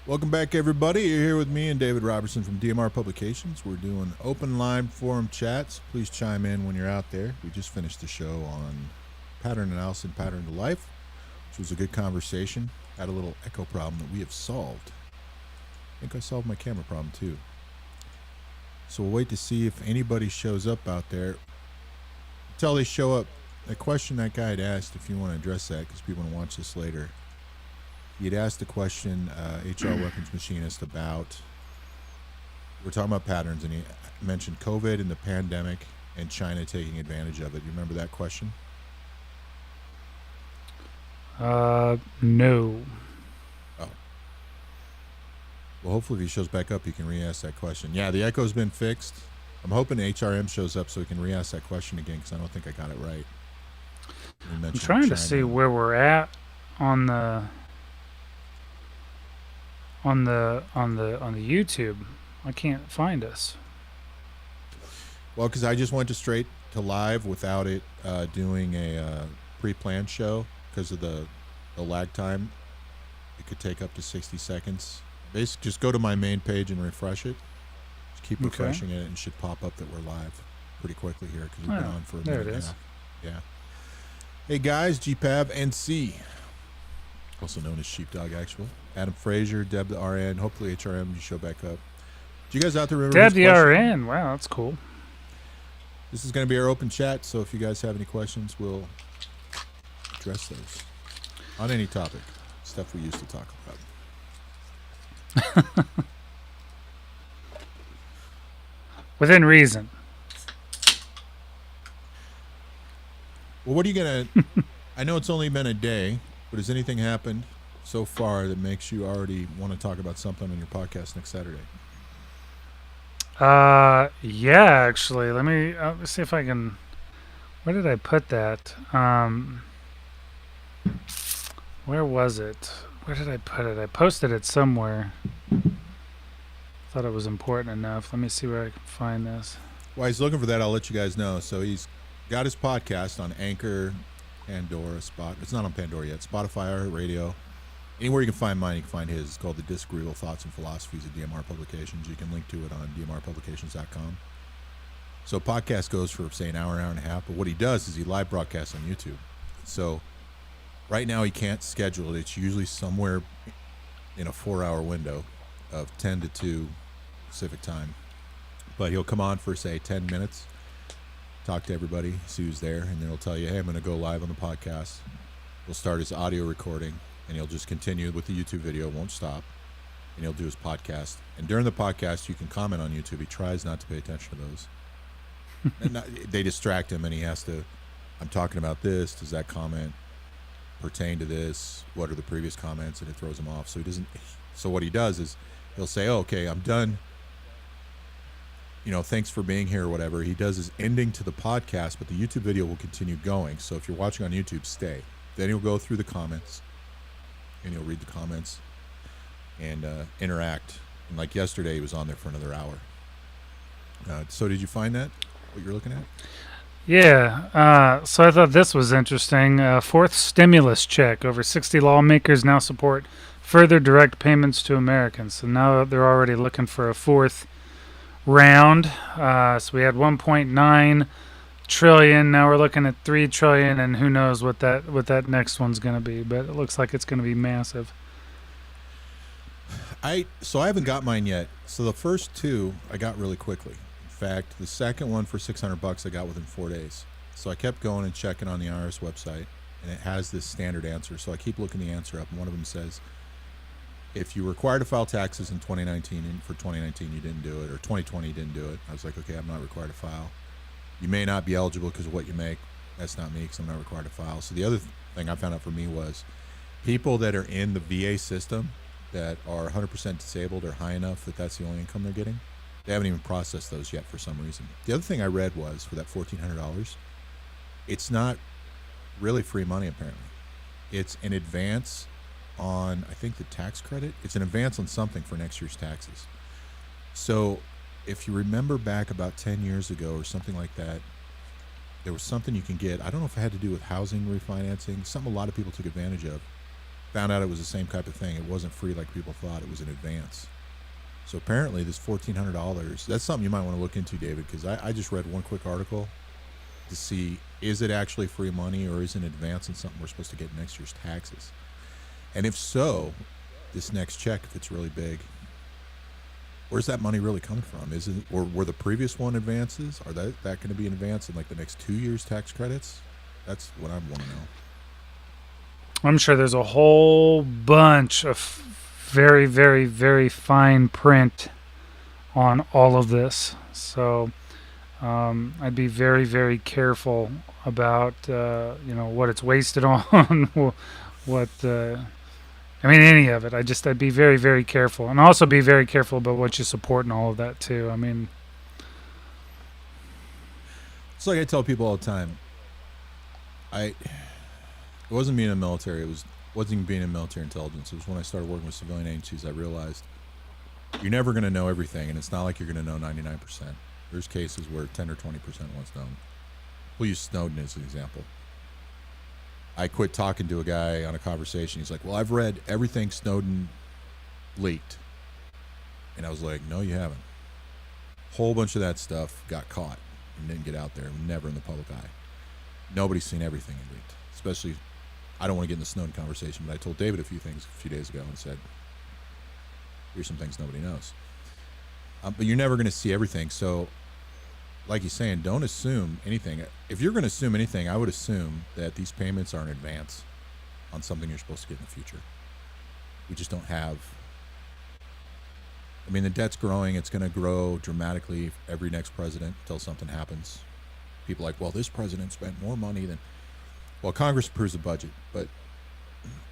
Welcome back, everybody. You're here with me and David Robertson from DMR Publications. We're doing open line forum chats. Please chime in when you're out there. We just finished the show on pattern analysis and pattern to life, which was a good conversation. Had a little echo problem that we have solved. I think I solved my camera problem too. So we'll wait to see if anybody shows up out there. Until they show up, the question that guy had asked, if you want to address that, because people want to watch this later. He had asked the question, HR weapons machinist, about, we're talking about patterns, and he mentioned COVID and the pandemic and China taking advantage of it. You remember that question? No. Oh. Well, hopefully if he shows back up, he can re-ask that question. Yeah, the echo's been fixed. I'm hoping HRM shows up so he can re-ask that question again, because I don't think I got it right. I'm trying to see where we're at on the YouTube. I can't find us. Well, because I just went straight to live without it doing a pre-planned show because of the lag time. It could take up to 60 seconds. Basically, just go to my main page and refresh it. Just keep refreshing it, and it should pop up that we're live pretty quickly here because we've been on for a minute now. There it is. Yeah. Hey guys, GPAV NC, also known as Sheepdog Actual. Adam Frazier, Deb the RN. Hopefully HRM, you show back up. Do you guys out there remember Deb the RN? Wow, that's cool. This is going to be our open chat, so if you guys have any questions, we'll address those on any topic, stuff we used to talk about. Within reason. Well, what are you going to... I know it's only been a day, but has anything happened so far that makes you already want to talk about something on your podcast next Saturday? Yeah, actually. Let me see if I can... Where did I put that? Where was it? Where did I put it? I posted it somewhere. Thought it was important enough. Let me see where I can find this. While he's looking for that, I'll let you guys know. So he's got his podcast on Anchor, Pandora, It's not on Pandora yet. Spotify, Radio. Anywhere you can find mine, you can find his. It's called The Disagreeable Thoughts and Philosophies of DMR Publications. You can link to it on dmrpublications.com. So podcast goes for, say, an hour and a half. But what he does is he live broadcasts on YouTube. So right now he can't schedule it. It's usually somewhere in a 4-hour window of 10 to 2 Pacific time. But he'll come on for, say, 10 minutes, talk to everybody, see who's there, and then he'll tell you, hey, I'm going to go live on the podcast. He'll start his audio recording, and he'll just continue with the YouTube video, won't stop, and he'll do his podcast. And during the podcast, you can comment on YouTube. He tries not to pay attention to those. And they distract him, and he has to, I'm talking about this. Does that comment pertain to this? What are the previous comments? And it throws him off. So he doesn't. So what he does is he'll say, oh, okay, I'm done. You know, thanks for being here or whatever. He does his ending to the podcast, but the YouTube video will continue going. So if you're watching on YouTube, stay. Then he'll go through the comments, and he'll read the comments and interact. And like yesterday, he was on there for another hour. So did you find that, what you're looking at? Yeah. So I thought this was interesting. Fourth stimulus check. Over 60 lawmakers now support further direct payments to Americans. So now they're already looking for a fourth round. So we had 1.9 trillion. Now we're looking at 3 trillion, and who knows what that next one's going to be. But it looks like it's going to be massive. So I haven't got mine yet. So the first two I got really quickly. In fact, the second one for $600 I got within 4 days. So I kept going and checking on the IRS website, and it has this standard answer. So I keep looking the answer up, and one of them says, if you were required to file taxes in 2019, and for 2019 you didn't do it, or 2020 you didn't do it, I was like, okay, I'm not required to file. You may not be eligible because of what you make. That's not me, because I'm not required to file. So the other thing I found out for me was people that are in the VA system that are 100% disabled or high enough that that's the only income they're getting, they haven't even processed those yet for some reason. The other thing I read was for that $1,400, it's not really free money apparently. It's an advance on, I think, the tax credit. It's an advance on something for next year's taxes. So if you remember back about 10 years ago or something like that, there was something you can get. I don't know if it had to do with housing refinancing, something a lot of people took advantage of. Found out it was the same type of thing. It wasn't free like people thought. It was in advance. So apparently this $1,400, that's something you might want to look into, David, because I just read one quick article to see, is it actually free money or is it an advance in something we're supposed to get next year's taxes? And if so, this next check, if it's really big, where's that money really coming from? Is it, or were the previous one advances? Are that going to be an advance in like the next 2 years' tax credits? That's what I want to know. I'm sure there's a whole bunch of very, very, very fine print on all of this. So I'd be very, very careful about what it's wasted on, any of it. I'd be very, very careful, and also be very careful about what you support and all of that too. I mean, it's like I tell people all the time. It wasn't being in the military. Wasn't even being in military intelligence. It was when I started working with civilian agencies I realized you're never going to know everything, and it's not like you're going to know 99%. There's cases where 10 or 20% was known. We'll use Snowden as an example. I quit talking to a guy on a conversation. He's like, well, I've read everything Snowden leaked. And I was like, no, you haven't. Whole bunch of that stuff got caught and didn't get out there, never in the public eye. Nobody's seen everything he leaked. Especially, I don't want to get in the Snowden conversation, but I told David a few things a few days ago and said, here's some things nobody knows. But you're never going to see everything. So, like he's saying, don't assume anything. If you're going to assume anything, I would assume that these payments are in advance on something you're supposed to get in the future. We just don't have. I mean, the debt's growing. It's going to grow dramatically every next president until something happens. People are like, well, this president spent more money than. Well, Congress approves the budget, but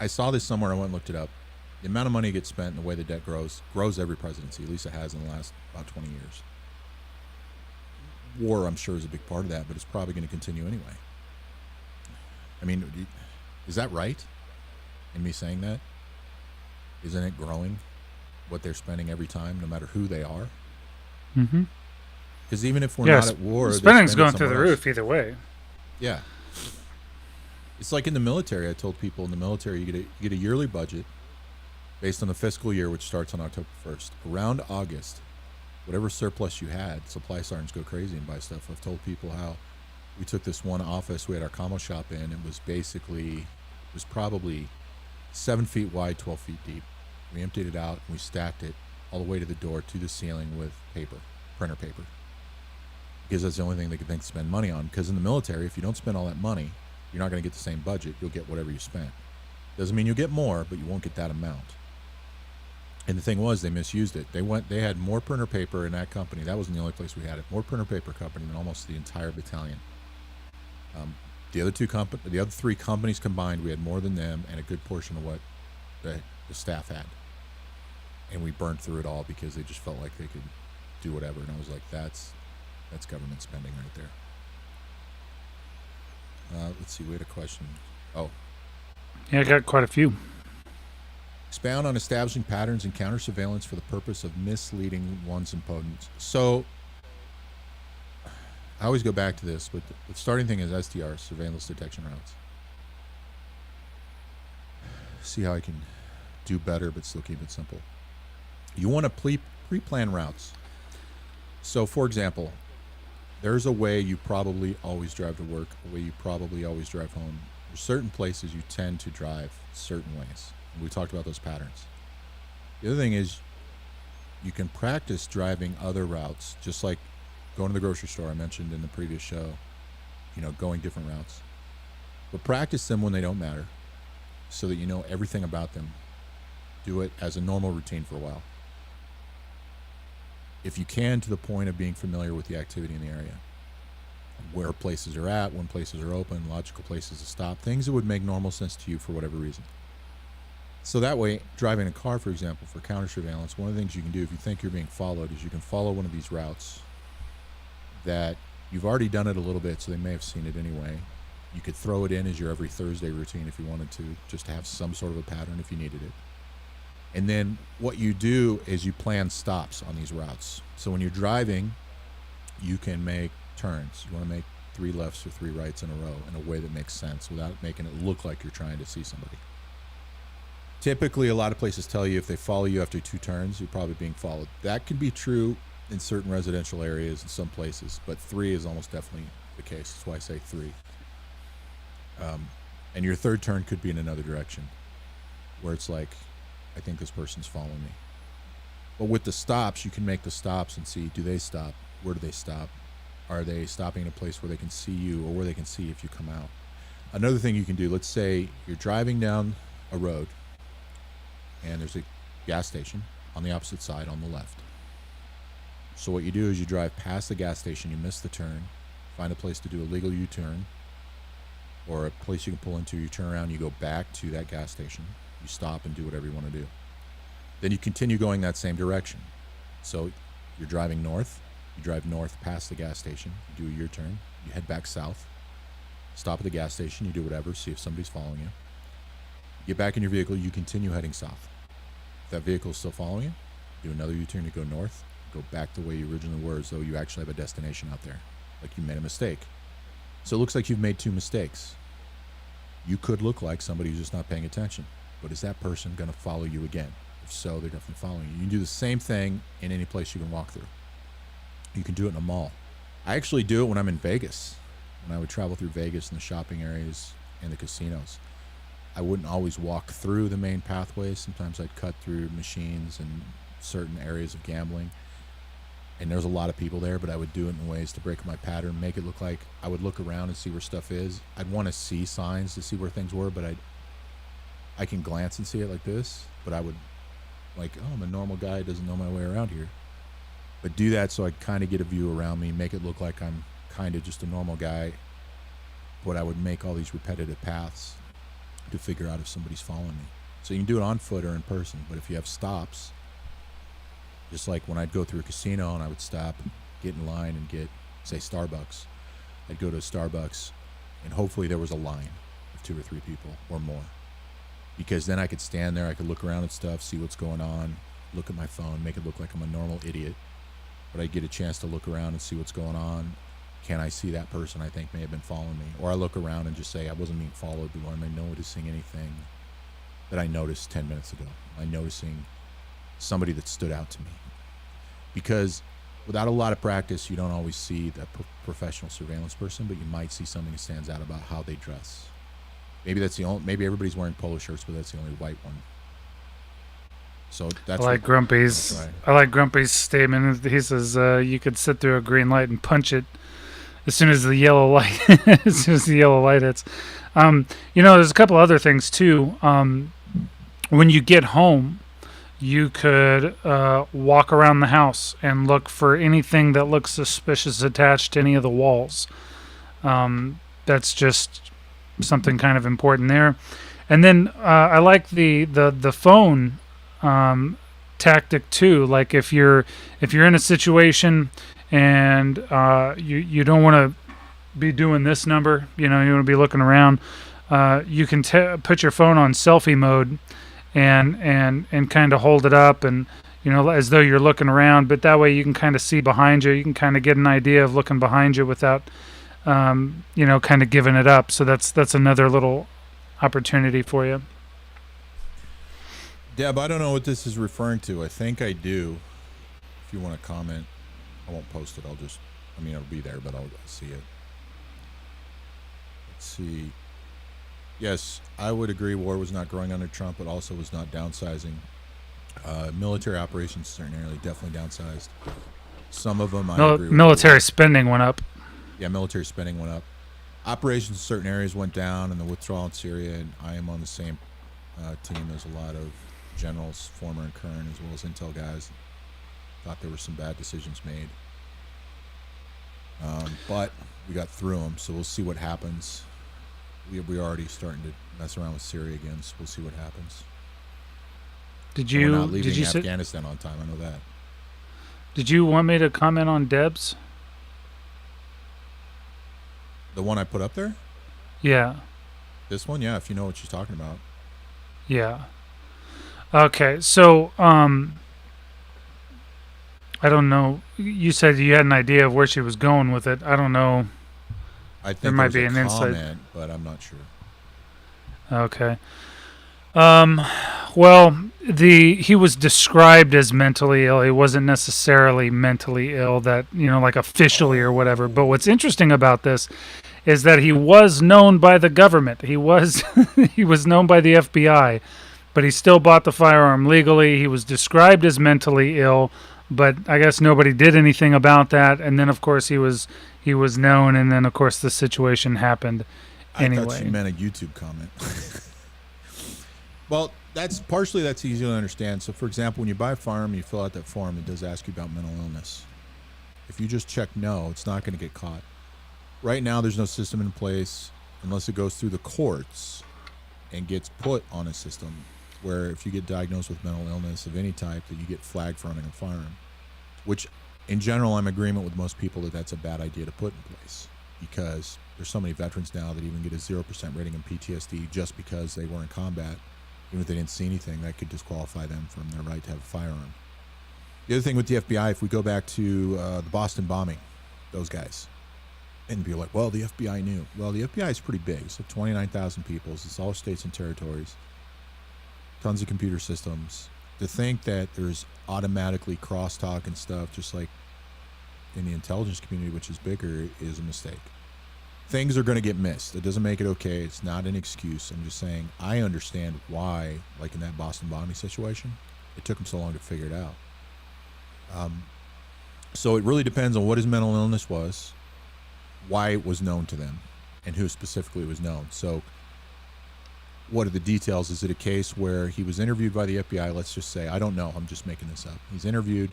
I saw this somewhere. I went and looked it up. The amount of money that gets spent and the way the debt grows every presidency. At least it has in the last about 20 years. War, I'm sure, is a big part of that, but it's probably going to continue anyway. I mean, is that right? In me saying that? Isn't it growing what they're spending every time, no matter who they are? Mm-hmm. Because even if we're not at war, spending's going through the roof either way. Yeah. It's like in the military. I told people in the military, you get a yearly budget based on the fiscal year, which starts on October 1st. Around August, whatever surplus you had, supply sergeants go crazy and buy stuff. I've told people how we took this one office, we had our commo shop in, it was probably 7 feet wide, 12 feet deep. We emptied it out and we stacked it all the way to the door, to the ceiling with paper, printer paper. Because that's the only thing they could think to spend money on. Because in the military, if you don't spend all that money, you're not going to get the same budget. You'll get whatever you spent. Doesn't mean you'll get more, but you won't get that amount. And the thing was, they misused it. They had more printer paper in that company. That wasn't the only place we had it. More printer paper company than almost the entire battalion. The other three companies combined, we had more than them and a good portion of what the staff had. And we burned through it all because they just felt like they could do whatever. And I was like, that's government spending right there. Let's see, we had a question. Oh. Yeah, I got quite a few. Expound on establishing patterns in counter surveillance for the purpose of misleading one's opponents. So, I always go back to this, but the starting thing is SDR, surveillance detection routes. See how I can do better, but still keep it simple. You want to pre-plan routes. So, for example, there's a way you probably always drive to work, a way you probably always drive home. There's certain places you tend to drive certain ways. We talked about those patterns. The other thing is you can practice driving other routes, just like going to the grocery store I mentioned in the previous show, going different routes. But practice them when they don't matter so that you know everything about them. Do it as a normal routine for a while. If you can, to the point of being familiar with the activity in the area. Where places are at, when places are open, logical places to stop, things that would make normal sense to you for whatever reason. So that way, driving a car, for example, for counter surveillance, one of the things you can do if you think you're being followed is you can follow one of these routes that you've already done it a little bit, so they may have seen it anyway. You could throw it in as your every Thursday routine if you wanted to, just to have some sort of a pattern if you needed it. And then what you do is you plan stops on these routes. So when you're driving, you can make turns. You want to make 3 lefts or 3 rights in a row in a way that makes sense without making it look like you're trying to see somebody. Typically, a lot of places tell you if they follow you after 2 turns, you're probably being followed. That can be true in certain residential areas in some places, but 3 is almost definitely the case. That's why I say 3. And your 3rd turn could be in another direction, where it's like, I think this person's following me. But with the stops, you can make the stops and see, do they stop? Where do they stop? Are they stopping in a place where they can see you, or where they can see if you come out? Another thing you can do, let's say you're driving down a road and there's a gas station on the opposite side on the left. So what you do is you drive past the gas station, you miss the turn, find a place to do a legal U-turn, or a place you can pull into, you turn around, you go back to that gas station, you stop and do whatever you want to do. Then you continue going that same direction. So you're driving north, you drive north past the gas station, you do a U-turn, you head back south, stop at the gas station, you do whatever, see if somebody's following you. Get back in your vehicle, you continue heading south. If that vehicle is still following you, do another U-turn, you go north, go back the way you originally were, as though you actually have a destination out there, like you made a mistake. So it looks like you've made 2 mistakes. You could look like somebody who's just not paying attention, but is that person going to follow you again? If so, they're definitely following you. You can do the same thing in any place you can walk through. You can do it in a mall. I actually do it when I'm in Vegas. When I would travel through Vegas and the shopping areas and the casinos, I wouldn't always walk through the main pathways. Sometimes I'd cut through machines and certain areas of gambling. And there's a lot of people there, but I would do it in ways to break my pattern, make it look like I would look around and see where stuff is. I'd want to see signs to see where things were, but I can glance and see it like this, but I would like, oh, I'm a normal guy who doesn't know my way around here. But do that so I kind of get a view around me, make it look like I'm kind of just a normal guy, but I would make all these repetitive paths to figure out if somebody's following me. So you can do it on foot or in person, but if you have stops, just like when I'd go through a casino and I would stop, get in line and get, say, Starbucks, I'd go to a Starbucks and hopefully there was a line of 2 or 3 people or more, because then I could stand there, I could look around at stuff, see what's going on, look at my phone, make it look like I'm a normal idiot, but I'd get a chance to look around and see what's going on. Can I see that person I think may have been following me? Or I look around and just say, I wasn't being followed, but am I noticing anything that I noticed 10 minutes ago? Am I noticing somebody that stood out to me? Because without a lot of practice, you don't always see the professional surveillance person, but you might see something that stands out about how they dress. Maybe that's the only, maybe everybody's wearing polo shirts, but that's the only white one. So that's I like Grumpy's. Right. I like Grumpy's statement. He says you could sit through a green light and punch it as soon as the yellow light as soon as the yellow light hits. There's a couple other things too. When you get home, you could walk around the house and look for anything that looks suspicious attached to any of the walls. That's just something kind of important there. And then I like the phone tactic too. Like if you're in a situation and you don't want to be doing this number, you want to be looking around, you can put your phone on selfie mode and kind of hold it up and as though you're looking around, but that way you can kind of see behind you. You can kind of get an idea of looking behind you without kind of giving it up. So that's another little opportunity for you. Deb, I don't know what this is referring to. I think I do. If you want to comment, I won't post it. It'll be there, but I'll see it. Let's see. Yes, I would agree war was not growing under Trump, but also was not downsizing. Military operations certainly definitely downsized. Some of them I agree with. Military spending went up. Yeah, military spending went up. Operations in certain areas went down, and the withdrawal in Syria, and I am on the same team as a lot of generals, former and current, as well as intel guys. Thought there were some bad decisions made. But we got through them, so we'll see what happens. We're already starting to mess around with Syria again, so we'll see what happens. We're not leaving Afghanistan on time, I know that. Did you want me to comment on Debs? The one I put up there? Yeah. This one? Yeah, if you know what she's talking about. Yeah. Okay, so I don't know. You said you had an idea of where she was going with it. I don't know. I think there might be an insight, but I'm not sure. Okay. Well, he was described as mentally ill. He wasn't necessarily mentally ill, that like officially or whatever. But what's interesting about this is that he was known by the government. He was he was known by the FBI, but he still bought the firearm legally. He was described as mentally ill, but I guess nobody did anything about that. And then of course he was known, and then of course the situation happened anyway. I thought you meant a YouTube comment. Well, that's easy to understand. So for example, when you buy a firearm, you fill out that form, it does ask you about mental illness. If you just check no, it's not going to get caught. Right now, there's no system in place unless it goes through the courts and gets put on a system where if you get diagnosed with mental illness of any type, that you get flagged for owning a firearm, which in general, I'm in agreement with most people that that's a bad idea to put in place, because there's so many veterans now that even get a 0% rating in PTSD just because they were in combat. Even if they didn't see anything, that could disqualify them from their right to have a firearm. The other thing with the FBI, if we go back to the Boston bombing, those guys, and be like, well, the FBI knew. Well, the FBI is pretty big. So 29,000 people. It's all states and territories. Tons of computer systems. To think that there's automatically crosstalk and stuff, just like in the intelligence community, which is bigger, is a mistake. Things are going to get missed. It doesn't make it okay. It's not an excuse. I'm just saying I understand why, like in that Boston bombing situation, it took them so long to figure it out. So it really depends on what his mental illness was, why it was known to them, and who specifically was known. So what are the details? Is it a case where he was interviewed by the FBI? Let's just say, I don't know, I'm just making this up. He's interviewed.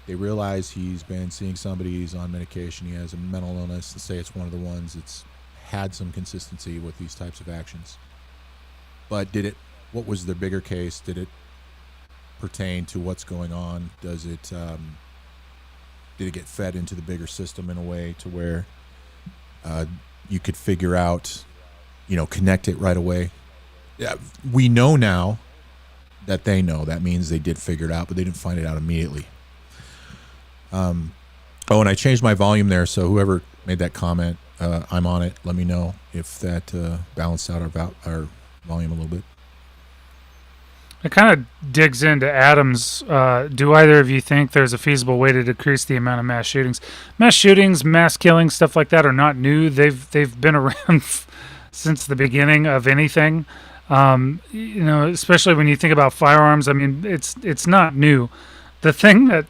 They realize he's been seeing somebody, he's on medication, he has a mental illness. Let's say it's one of the ones that's had some consistency with these types of actions. But what was the bigger case? Did it pertain to what's going on? Did it get fed into the bigger system in a way to where you could figure out, connect it right away? Yeah, we know now that they know. That means they did figure it out, but they didn't find it out immediately. And I changed my volume there, so whoever made that comment, I'm on it. Let me know if that balanced out our volume a little bit. It kind of digs into Adams. Do either of you think there's a feasible way to decrease the amount of mass shootings? Mass shootings, mass killings, stuff like that are not new. They've been around since the beginning of anything. Especially when you think about firearms. I mean, it's not new. The thing that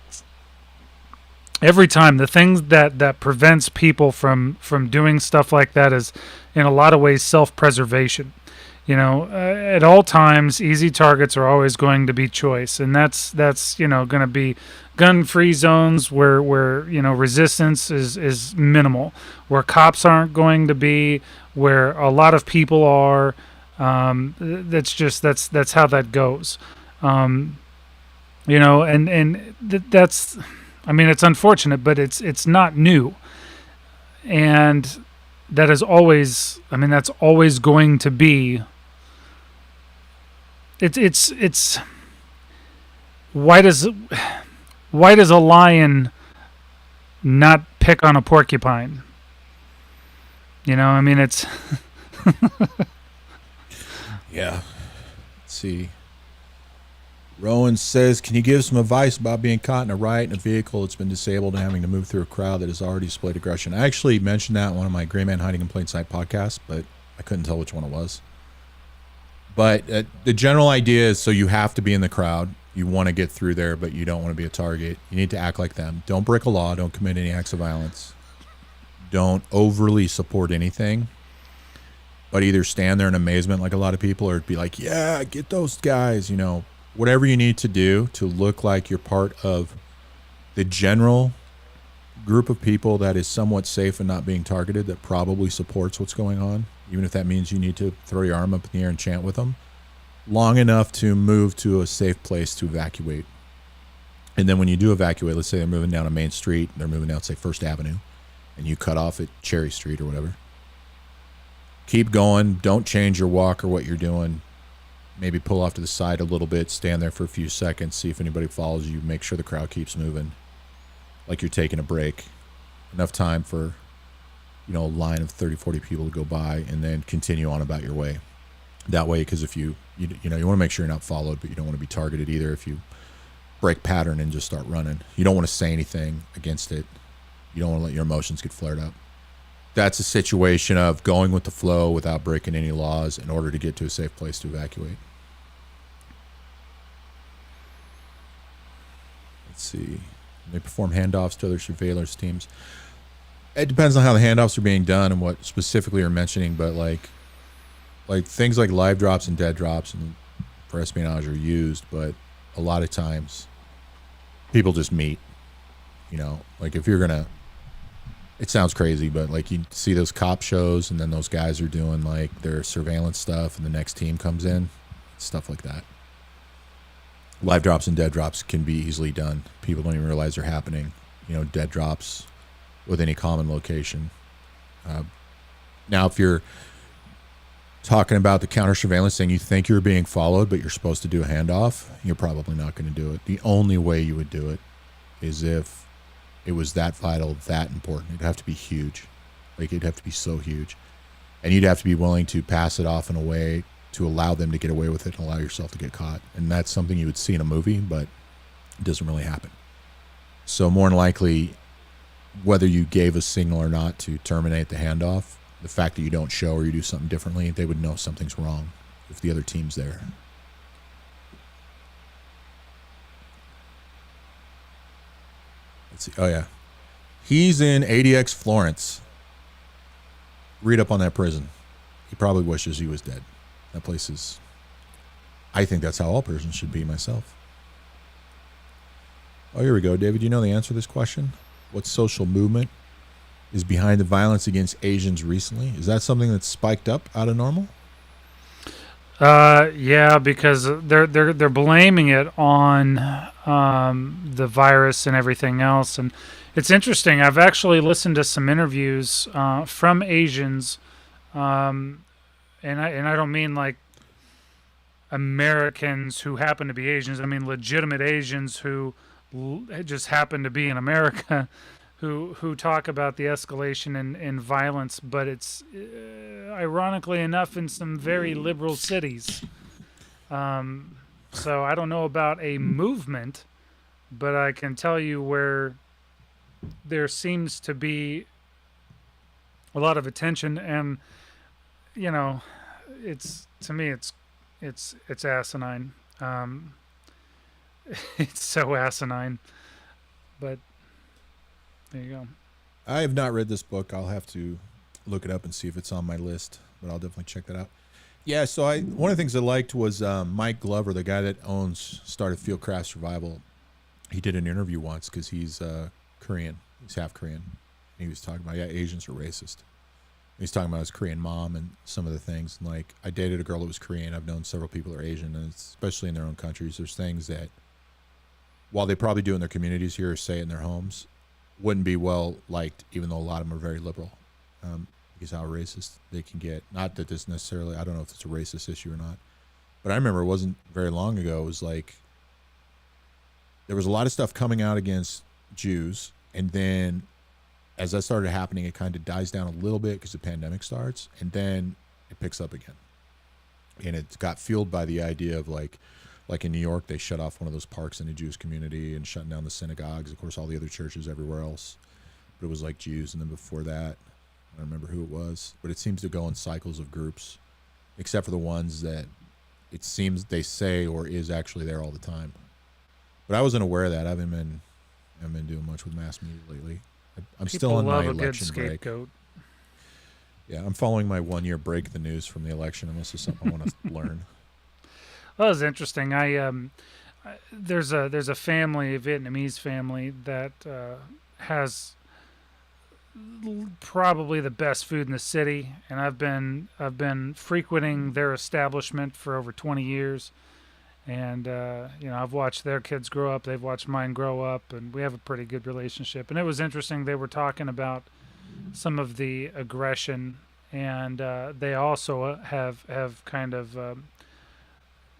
prevents people from doing stuff like that is, in a lot of ways, self-preservation. At all times, easy targets are always going to be choice, and that's going to be gun-free zones where resistance is minimal, where cops aren't going to be, where a lot of people are. That's how that goes. That's. I mean, it's unfortunate, but it's not new, and that is always. I mean, that's always going to be. It's. Why does a lion not pick on a porcupine? I mean, it's. Yeah. Let's see. Rowan says, can you give some advice about being caught in a riot in a vehicle that's been disabled and having to move through a crowd that has already displayed aggression? I actually mentioned that in one of my Grayman Hiding in Plain Sight podcasts, but I couldn't tell which one it was. But the general idea is, so you have to be in the crowd. You want to get through there, but you don't want to be a target. You need to act like them. Don't break a law. Don't commit any acts of violence. Don't overly support anything. But either stand there in amazement like a lot of people, or be like, yeah, get those guys, whatever you need to do to look like you're part of the general group of people that is somewhat safe and not being targeted, that probably supports what's going on, even if that means you need to throw your arm up in the air and chant with them, long enough to move to a safe place to evacuate. And then when you do evacuate, let's say they're moving down a main street, they're moving down, say, First Avenue, and you cut off at Cherry Street or whatever. Keep going. Don't change your walk or what you're doing. Maybe pull off to the side a little bit, stand there for a few seconds, see if anybody follows you, make sure the crowd keeps moving, like you're taking a break. Enough time for, a line of 30, 40 people to go by, and then continue on about your way. That way, because if you want to make sure you're not followed, but you don't want to be targeted either. If you break pattern and just start running, you don't want to say anything against it. You don't want to let your emotions get flared up. That's a situation of going with the flow without breaking any laws in order to get to a safe place to evacuate. Let's see. They perform handoffs to other surveillance teams. It depends on how the handoffs are being done and what specifically you're mentioning, but like things like live drops and dead drops and for espionage are used, but a lot of times people just meet. Like if you're gonna, it sounds crazy, but like you see those cop shows and then those guys are doing like their surveillance stuff and the next team comes in, stuff like that. Live drops and dead drops can be easily done. People don't even realize they're happening. Dead drops with any common location. Now, if you're talking about the counter surveillance thing, you think you're being followed, but you're supposed to do a handoff, you're probably not going to do it. The only way you would do it is if it was that vital, that important. It'd have to be huge. Like, it'd have to be so huge. And you'd have to be willing to pass it off in a way to allow them to get away with it and allow yourself to get caught. And that's something you would see in a movie, but it doesn't really happen. So more than likely, whether you gave a signal or not to terminate the handoff, the fact that you don't show or you do something differently, they would know something's wrong if the other team's there. Let's see. Oh, yeah. He's in ADX Florence. Read up on that prison. He probably wishes he was dead. That place is... I think that's how all prisons should be myself. Oh, here we go. David, do you know the answer to this question? What social movement is behind the violence against Asians recently? Is that something that's spiked up out of normal? Yeah, because they're blaming it on the virus and everything else. And it's interesting. I've actually listened to some interviews from Asians, and I don't mean like Americans who happen to be Asians. I mean legitimate Asians who just happen to be in America, who talk about the escalation in violence, but it's ironically enough in some very liberal cities. So I don't know about a movement, but I can tell you where there seems to be a lot of attention, and it's, to me, it's asinine. It's so asinine, but there you go. I have not read this book. I'll have to look it up and see if it's on my list, but I'll definitely check that out. Yeah, so one of the things I liked was Mike Glover, the guy that started Fieldcraft Survival. He did an interview once because he's Korean. He's half Korean. He was talking about, Asians are racist. He's talking about his Korean mom and some of the things. And like, I dated a girl that was Korean. I've known several people that are Asian, and especially in their own countries, there's things that, while they probably do in their communities here or say in their homes, wouldn't be well liked, even though a lot of them are very liberal. Because how racist they can get. Not that this necessarily, I don't know if it's a racist issue or not, but I remember it wasn't very long ago. It was like, there was a lot of stuff coming out against Jews, and then as that started happening, it kind of dies down a little bit because the pandemic starts, and then it picks up again. And it got fueled by the idea of like in New York, they shut off one of those parks in the Jewish community and shutting down the synagogues, of course, all the other churches everywhere else. But it was like Jews, and then before that, I don't remember who it was, but it seems to go in cycles of groups, except for the ones that it seems they say or is actually there all the time. But I wasn't aware of that. I haven't been doing much with mass media lately. I'm still on my election break. Yeah, I'm following my 1 year break the news from the election, unless there's something I want to learn. Well, it was interesting. There's a family, a Vietnamese family, that has probably the best food in the city, and I've been frequenting their establishment for over 20 years. And I've watched their kids grow up, they've watched mine grow up, and we have a pretty good relationship. And it was interesting, they were talking about some of the aggression, and they also have kind of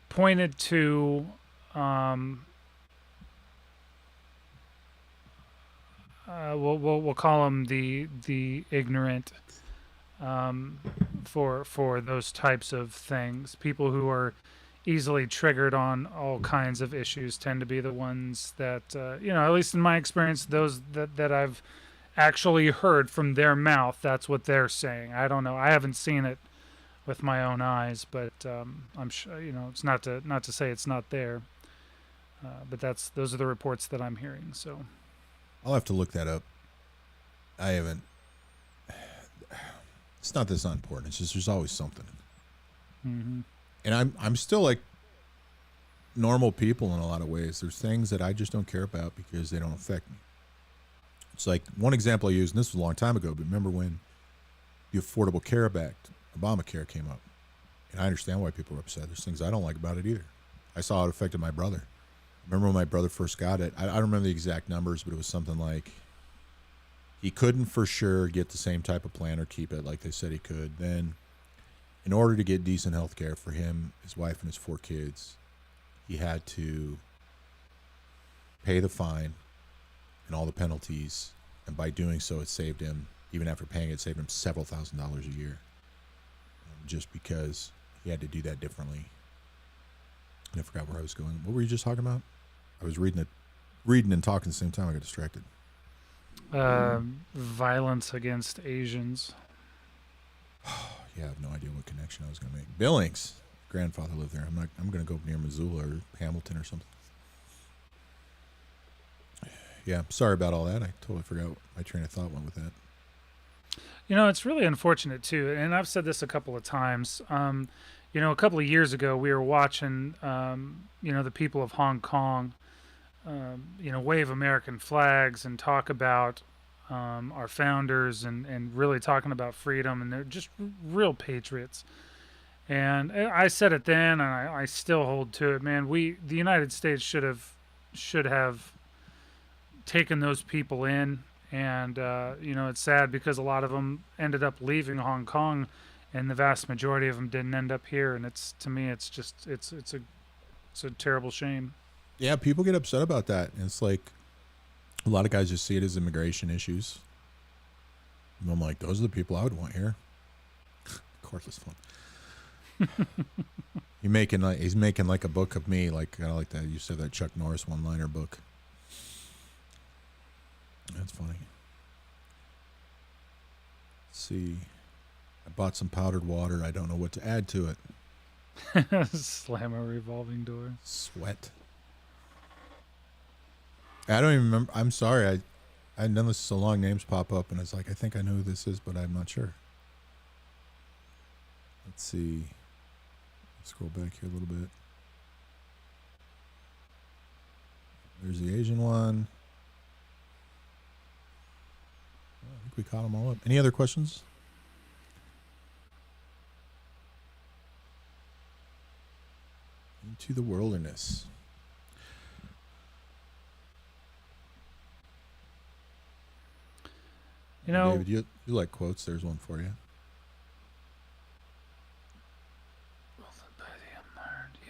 pointed to we'll call them the ignorant for those types of things. People who are easily triggered on all kinds of issues tend to be the ones that at least in my experience, those that I've actually heard from their mouth, that's what they're saying. I don't know. I haven't seen it with my own eyes, but I'm sure it's not to say it's not there. But those are the reports that I'm hearing. So I'll have to look that up. I haven't. It's not that it's not important. It's just there's always something. Mm-hmm. And I'm still like normal people in a lot of ways. There's things that I just don't care about because they don't affect me. It's like one example I used, and this was a long time ago, but remember when the Affordable Care Act, Obamacare, came up? And I understand why people are upset. There's things I don't like about it either. I saw how it affected my brother. Remember when my brother first got it? I don't remember the exact numbers, but it was something like he couldn't for sure get the same type of plan or keep it like they said he could. Then, in order to get decent health care for him, his wife, and his 4 kids, he had to pay the fine and all the penalties. And by doing so, it saved him, even after paying it, saved him several $1,000s a year. Just because he had to do that differently. And I forgot where I was going. What were you just talking about? I was reading and talking at the same time. I got distracted. Violence against Asians. Yeah, I have no idea what connection I was going to make. Billings, grandfather lived there. I'm going to go near Missoula or Hamilton or something. Yeah, sorry about all that. I totally forgot what my train of thought went with that. It's really unfortunate too, and I've said this a couple of times. A couple of years ago, we were watching, the people of Hong Kong, wave American flags and talk about our founders and really talking about freedom, and they're just real patriots. And I said it then, and I still hold to it, man. The United States should have taken those people in, and it's sad because a lot of them ended up leaving Hong Kong, and the vast majority of them didn't end up here. And to me, it's a terrible shame. Yeah, people get upset about that. And it's like a lot of guys just see it as immigration issues. And I'm like, those are the people I would want here. Cordless phone. He's making like a book of me, like kind of like that. You said that Chuck Norris one-liner book. That's funny. Let's see. I bought some powdered water. I don't know what to add to it. Slam a revolving door. Sweat. I don't even remember. I'm sorry. I've done this so long. Names pop up, and it's like I think I know who this is, but I'm not sure. Let's see. Scroll back here a little bit. There's the Asian one. I think we caught them all up. Any other questions? Into the wilderness. David, you like quotes? There's one for you.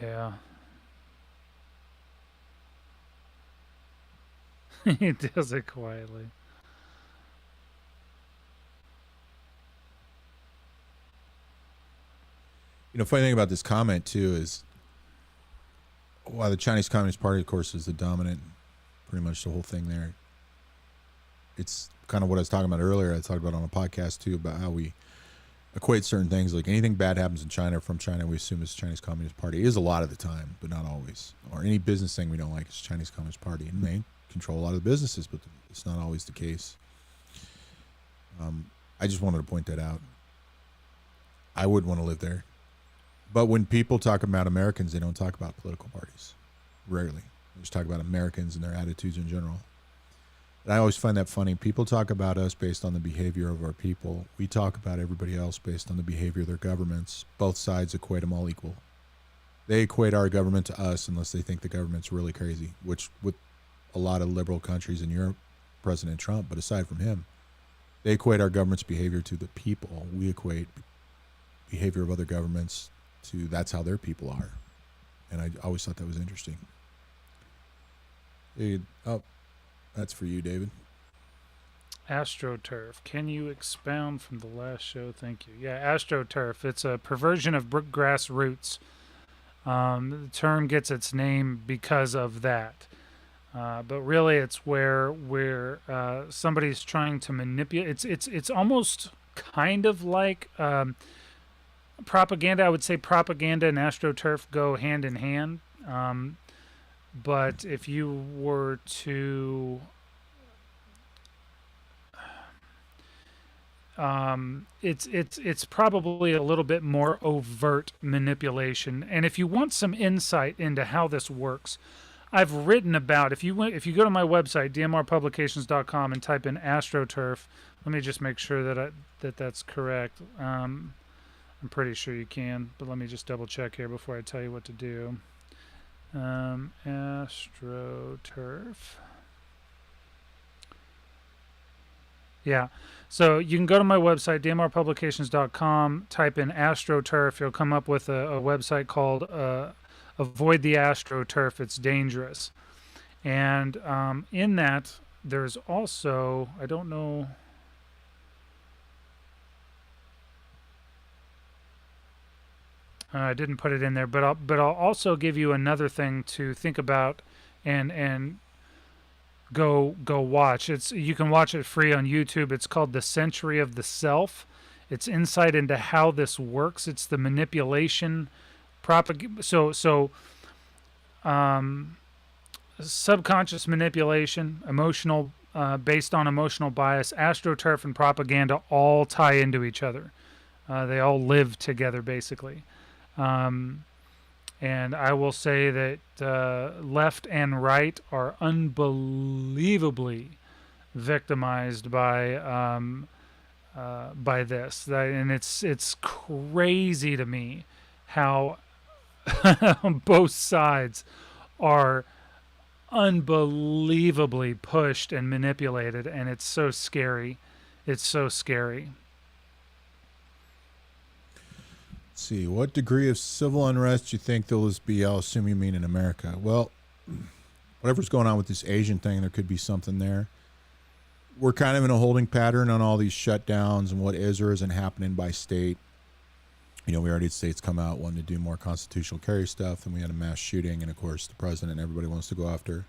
Yeah. He does it quietly. Funny thing about this comment too is, while the Chinese Communist Party, of course, is the dominant, pretty much the whole thing there. It's kind of what I was talking about earlier. I talked about on a podcast too about how we equate certain things, like anything bad happens in China or from China, we assume it's Chinese Communist Party. It is a lot of the time, but not always. Or any business thing we don't like is Chinese Communist Party, and they control a lot of the businesses, but it's not always the case. I just wanted to point that out. I wouldn't want to live there. But when people talk about Americans, they don't talk about political parties. Rarely. They just talk about Americans and their attitudes in general. And I always find that funny. People talk about us based on the behavior of our people. We talk about everybody else based on the behavior of their governments. Both sides equate them all equal. They equate our government to us unless they think the government's really crazy, which with a lot of liberal countries in Europe, President Trump, but aside from him, they equate our government's behavior to the people. We equate behavior of other governments to that's how their people are. And I always thought that was interesting. Hey, oh, that's for you, David. Astroturf. Can you expound from the last show? Thank you. Yeah, Astroturf. It's a perversion of brookgrass roots. The term gets its name because of that. But really, it's where somebody's trying to manipulate. It's almost kind of like propaganda. I would say propaganda and astroturf go hand in hand. But if you were to it's probably a little bit more overt manipulation. And if you want some insight into how this works, I've written about, if you go to my website dmrpublications.com and type in astroturf. Let me just make sure that that's correct. I'm pretty sure you can, but let me just double check here before I tell you what to do. Astroturf. Yeah. So you can go to my website, dmrpublications.com, type in AstroTurf. You'll come up with a website called Avoid the AstroTurf. It's dangerous. And in that, there's also, I don't know. I didn't put it in there, but I'll also give you another thing to think about and go watch. You can watch it free on YouTube. It's called The Century of the Self. It's insight into how this works. It's the manipulation, subconscious manipulation, emotional, based on emotional bias. Astroturf and propaganda all tie into each other. They all live together, basically. And I will say that left and right are unbelievably victimized by this. And it's crazy to me how both sides are unbelievably pushed and manipulated, and it's so scary. It's so scary. Let's see, what degree of civil unrest do you think there'll be? I'll assume you mean in America. Well, whatever's going on with this Asian thing, there could be something there. We're kind of in a holding pattern on all these shutdowns and what is or isn't happening by state. We already had states come out wanting to do more constitutional carry stuff, and we had a mass shooting, and of course the president and everybody wants to go after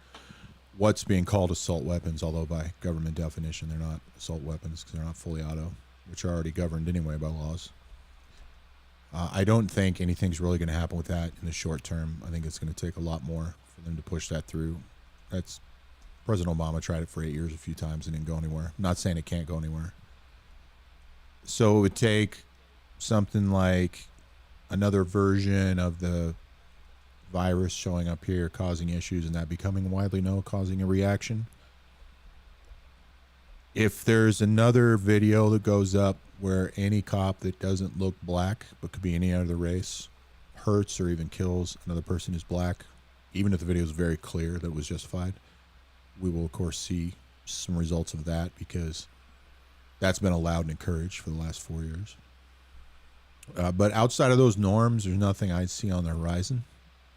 what's being called assault weapons, although by government definition they're not assault weapons because they're not fully auto, which are already governed anyway by laws. I don't think anything's really going to happen with that in the short term. I think it's going to take a lot more for them to push that through. That's President Obama tried it for 8 years a few times and didn't go anywhere. I'm not saying it can't go anywhere. So it would take something like another version of the virus showing up here, causing issues, and that becoming widely known, causing a reaction. If there's another video that goes up where any cop that doesn't look black, but could be any other race, hurts or even kills another person who's black, even if the video is very clear that it was justified, we will, of course, see some results of that because that's been allowed and encouraged for the last 4 years. But outside of those norms, there's nothing I see on the horizon.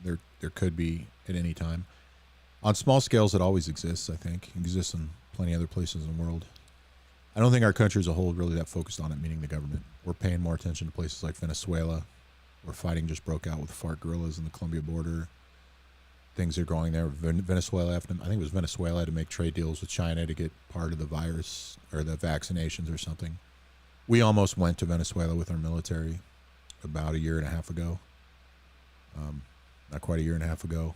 There could be at any time. On small scales, it always exists, I think. It exists in plenty of other places in the world. I don't think our country as a whole is really that focused on it, meaning the government. We're paying more attention to places like Venezuela, where fighting just broke out with the FARC guerrillas in the Colombia border. Things are growing there. Venezuela, I think it was Venezuela, to make trade deals with China to get part of the virus or the vaccinations or something. We almost went to Venezuela with our military about a year and a half ago. Not quite a year and a half ago.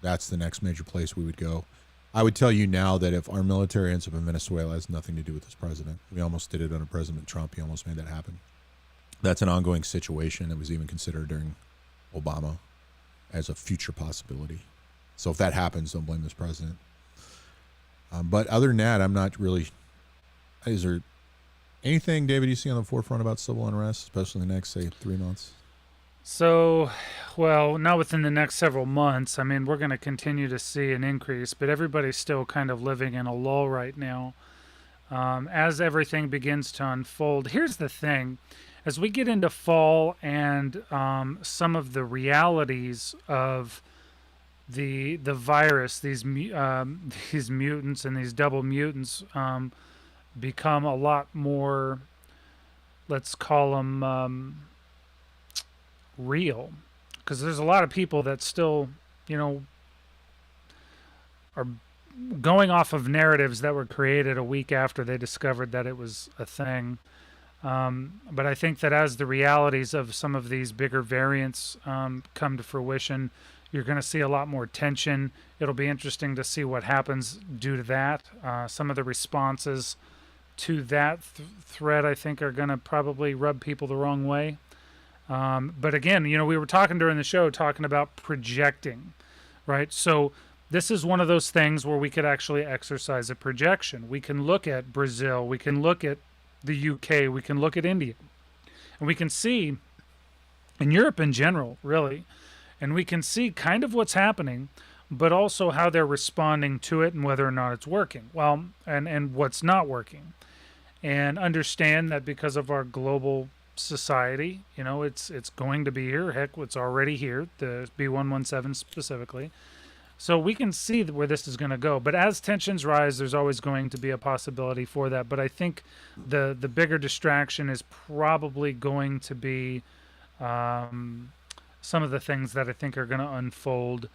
That's the next major place we would go. I would tell you now that if our military ends up in Venezuela, it has nothing to do with this president. We almost did it under President Trump. He almost made that happen. That's an ongoing situation that was even considered during Obama as a future possibility. So if that happens, don't blame this president. But other than that, I'm not really... Is there anything, David, you see on the forefront about civil unrest, especially in the next, say, 3 months? So, well, not within the next several months. I mean, we're going to continue to see an increase, but everybody's still kind of living in a lull right now. As everything begins to unfold, here's the thing. As we get into fall and some of the realities of the virus, these mutants and these double mutants become a lot more, let's call them real, because there's a lot of people that still, are going off of narratives that were created a week after they discovered that it was a thing. But I think that as the realities of some of these bigger variants come to fruition, you're going to see a lot more tension. It'll be interesting to see what happens due to that. Some of the responses to that threat, I think, are going to probably rub people the wrong way. But again, we were talking during the show, talking about projecting, right? So this is one of those things where we could actually exercise a projection. We can look at Brazil, we can look at the UK, we can look at India, and we can see, in Europe in general, really, and we can see kind of what's happening, but also how they're responding to it and whether or not it's working. Well, and what's not working. And understand that because of our global society, it's going to be here. Heck, it's already here, the B117 specifically. So we can see where this is going to go. But as tensions rise, there's always going to be a possibility for that. But I think the bigger distraction is probably going to be some of the things that I think are going to unfold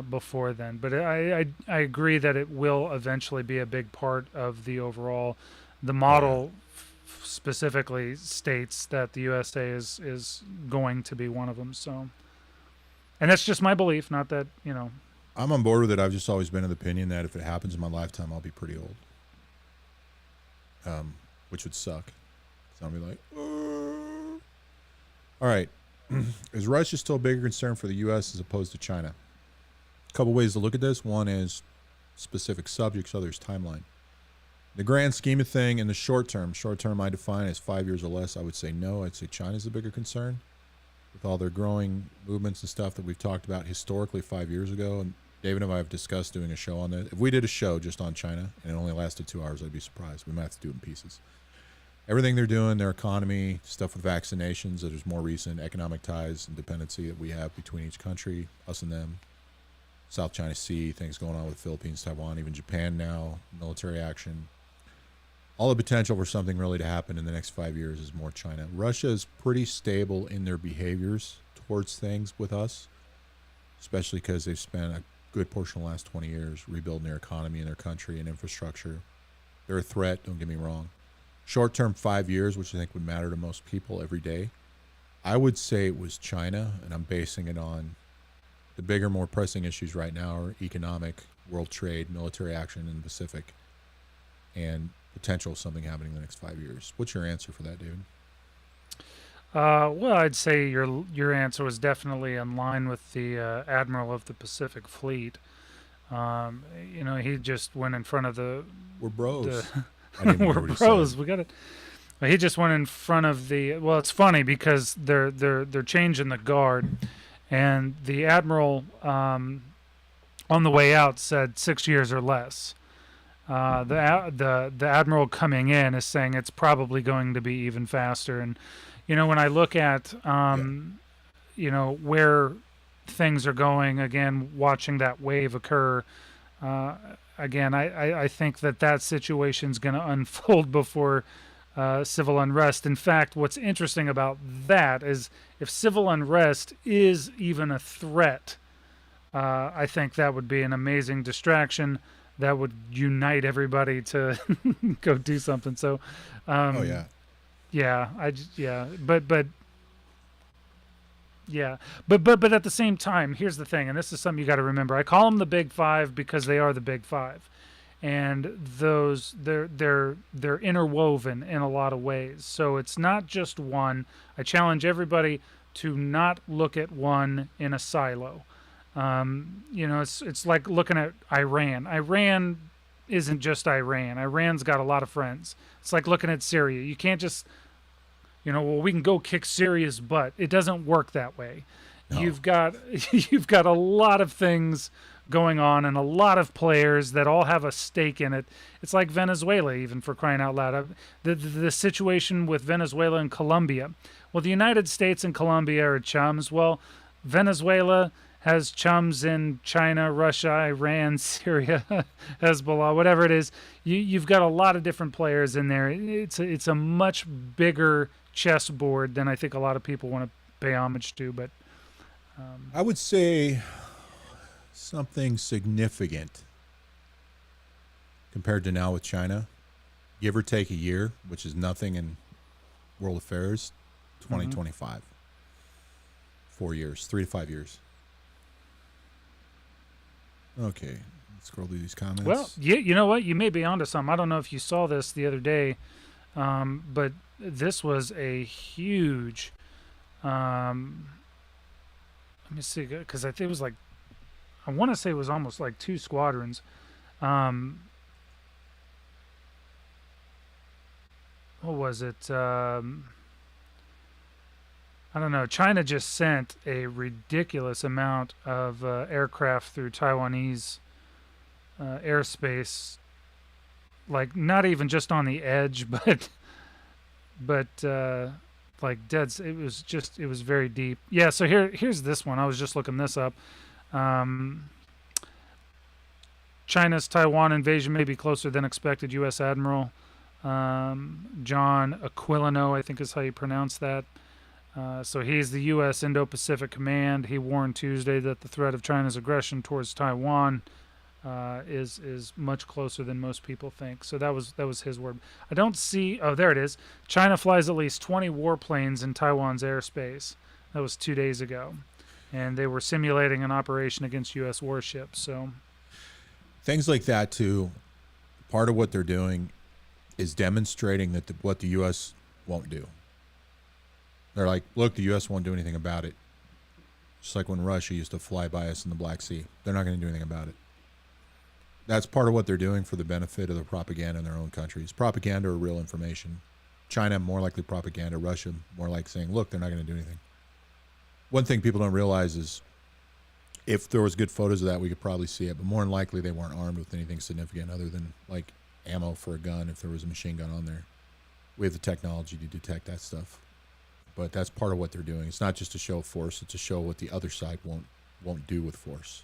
before then. But I agree that it will eventually be a big part of the overall. The model specifically states that the USA is going to be one of them. So, and that's just my belief, not that, I'm on board with it. I've just always been of the opinion that if it happens in my lifetime, I'll be pretty old. Which would suck. So I'll be like, all right. Is Russia still a bigger concern for the U.S. as opposed to China? A couple ways to look at this. One is specific subjects, others timeline. The grand scheme of thing in the short term I define as 5 years or less, I would say no. I'd say China's the bigger concern with all their growing movements and stuff that we've talked about historically 5 years ago. And David and I have discussed doing a show on that. If we did a show just on China and it only lasted 2 hours, I'd be surprised. We might have to do it in pieces. Everything they're doing, their economy, stuff with vaccinations that is more recent, economic ties and dependency that we have between each country, us and them, South China Sea, things going on with Philippines, Taiwan, even Japan now, military action. All the potential for something really to happen in the next 5 years is more China. Russia is pretty stable in their behaviors towards things with us, especially because they've spent a good portion of the last 20 years rebuilding their economy and their country and infrastructure. They're a threat, don't get me wrong. Short-term 5 years, which I think would matter to most people every day, I would say it was China, and I'm basing it on the bigger, more pressing issues right now are economic, world trade, military action in the Pacific, and potential of something happening in the next 5 years. What's your answer for that, David? Well, I'd say your answer was definitely in line with the Admiral of the Pacific Fleet. He just went in front of the... We're bros. We're bros. We got it. He just went in front of the... Well, it's funny because they're changing the guard, and the Admiral on the way out said 6 years or less. The Admiral coming in is saying it's probably going to be even faster. And when I look at where things are going, again, watching that wave occur, again, I think that situation is going to unfold before civil unrest. In fact, what's interesting about that is if civil unrest is even a threat, I think that would be an amazing distraction that would unite everybody to go do something. So, but at the same time, here's the thing, and this is something you got to remember. I call them the Big Five because they are the Big Five, and they're interwoven in a lot of ways. So it's not just one. I challenge everybody to not look at one in a silo. It's like looking at Iran. Iran isn't just Iran. Iran's got a lot of friends. It's like looking at Syria. You can't just, we can go kick Syria's butt. It doesn't work that way. No. You've got a lot of things going on and a lot of players that all have a stake in it. It's like Venezuela, even, for crying out loud. The situation with Venezuela and Colombia. Well, the United States and Colombia are chums. Well, Venezuela has chums in China, Russia, Iran, Syria, Hezbollah, whatever it is. You've got a lot of different players in there. It's a much bigger chessboard than I think a lot of people want to pay homage to. But I would say something significant compared to now with China, give or take a year, which is nothing in world affairs, 2025. 4 years, 3 to 5 years. Okay, let's scroll through these comments. Well, you know what? You may be onto something. I don't know if you saw this the other day, but this was a huge. Let me see, because I think it was like, I want to say it was almost like 2 squadrons. What was it? I don't know. China just sent a ridiculous amount of aircraft through Taiwanese airspace, like not even just on the edge, but like dead. It was very deep. Yeah. So here's this one. I was just looking this up. China's Taiwan invasion may be closer than expected. U.S. Admiral John Aquilino, I think is how you pronounce that. So he's the U.S. Indo-Pacific Command. He warned Tuesday that the threat of China's aggression towards Taiwan is much closer than most people think. So that was his word. I don't see. Oh, there it is. China flies at least 20 warplanes in Taiwan's airspace. That was 2 days ago, and they were simulating an operation against U.S. warships. So things like that too. Part of what they're doing is demonstrating that what the U.S. won't do. They're like, look, the U.S. won't do anything about it. Just like when Russia used to fly by us in the Black Sea. They're not going to do anything about it. That's part of what they're doing for the benefit of the propaganda in their own countries. Propaganda or real information. China, more likely propaganda. Russia, more like saying, look, they're not going to do anything. One thing people don't realize is if there was good photos of that, we could probably see it. But more than likely, they weren't armed with anything significant other than like ammo for a gun if there was a machine gun on there. We have the technology to detect that stuff. But that's part of what they're doing. It's not just a show of force; it's a show what the other side won't do with force.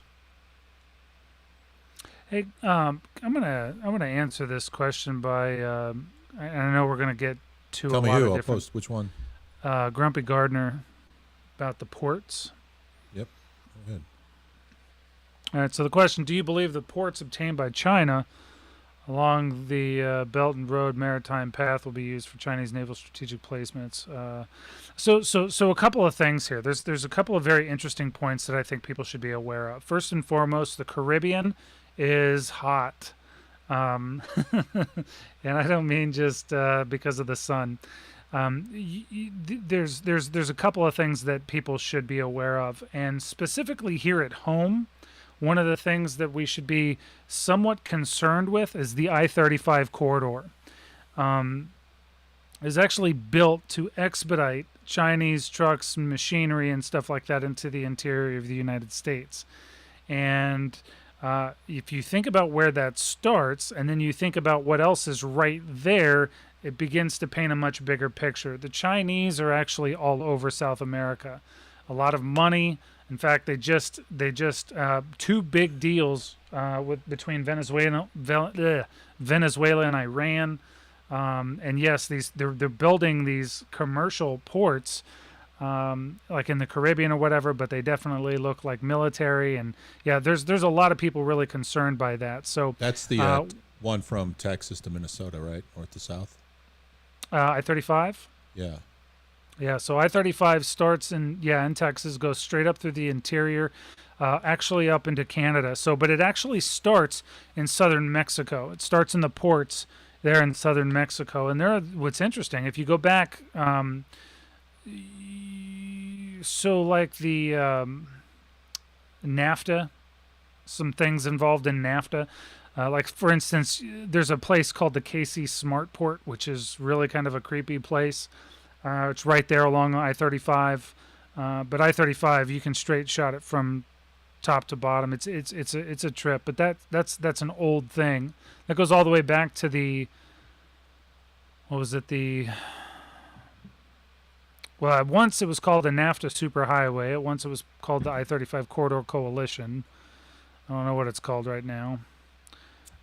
Hey, I'm gonna answer this question by, and I know we're gonna get to Tell a me lot who. of I'll different. post which one. Grumpy Gardner about the ports. Yep. Go ahead. All right. So the question: do you believe the ports obtained by China along the Belt and Road Maritime Path will be used for Chinese naval strategic placements? So a couple of things here. There's a couple of very interesting points that I think people should be aware of. First and foremost, the Caribbean is hot, and I don't mean just because of the sun. There's a couple of things that people should be aware of, and specifically here at home. One of the things that we should be somewhat concerned with is the I-35 corridor. Is actually built to expedite Chinese trucks and machinery and stuff like that into the interior of the United States. And if you think about where that starts and then you think about what else is right there, it begins to paint a much bigger picture. The Chinese are actually all over South America. A lot of money. In fact, they just 2 big deals between Venezuela and Iran, and yes, they're building these commercial ports, like in the Caribbean or whatever. But they definitely look like military, and yeah, there's a lot of people really concerned by that. So that's the one from Texas to Minnesota, right, north to south. I-35. Yeah. Yeah, so I-35 starts in Texas, goes straight up through the interior, actually up into Canada. So, but it actually starts in southern Mexico. It starts in the ports there in southern Mexico. And what's interesting, if you go back, so like the NAFTA, some things involved in NAFTA. Like, for instance, there's a place called the KC Smartport, which is really kind of a creepy place. It's right there along I-35, but I-35 you can straight shot it from top to bottom. It's a trip, but that's an old thing that goes all the way back to the what Well, at once it was called the NAFTA Superhighway. At once it was called the I-35 Corridor Coalition. I don't know what it's called right now.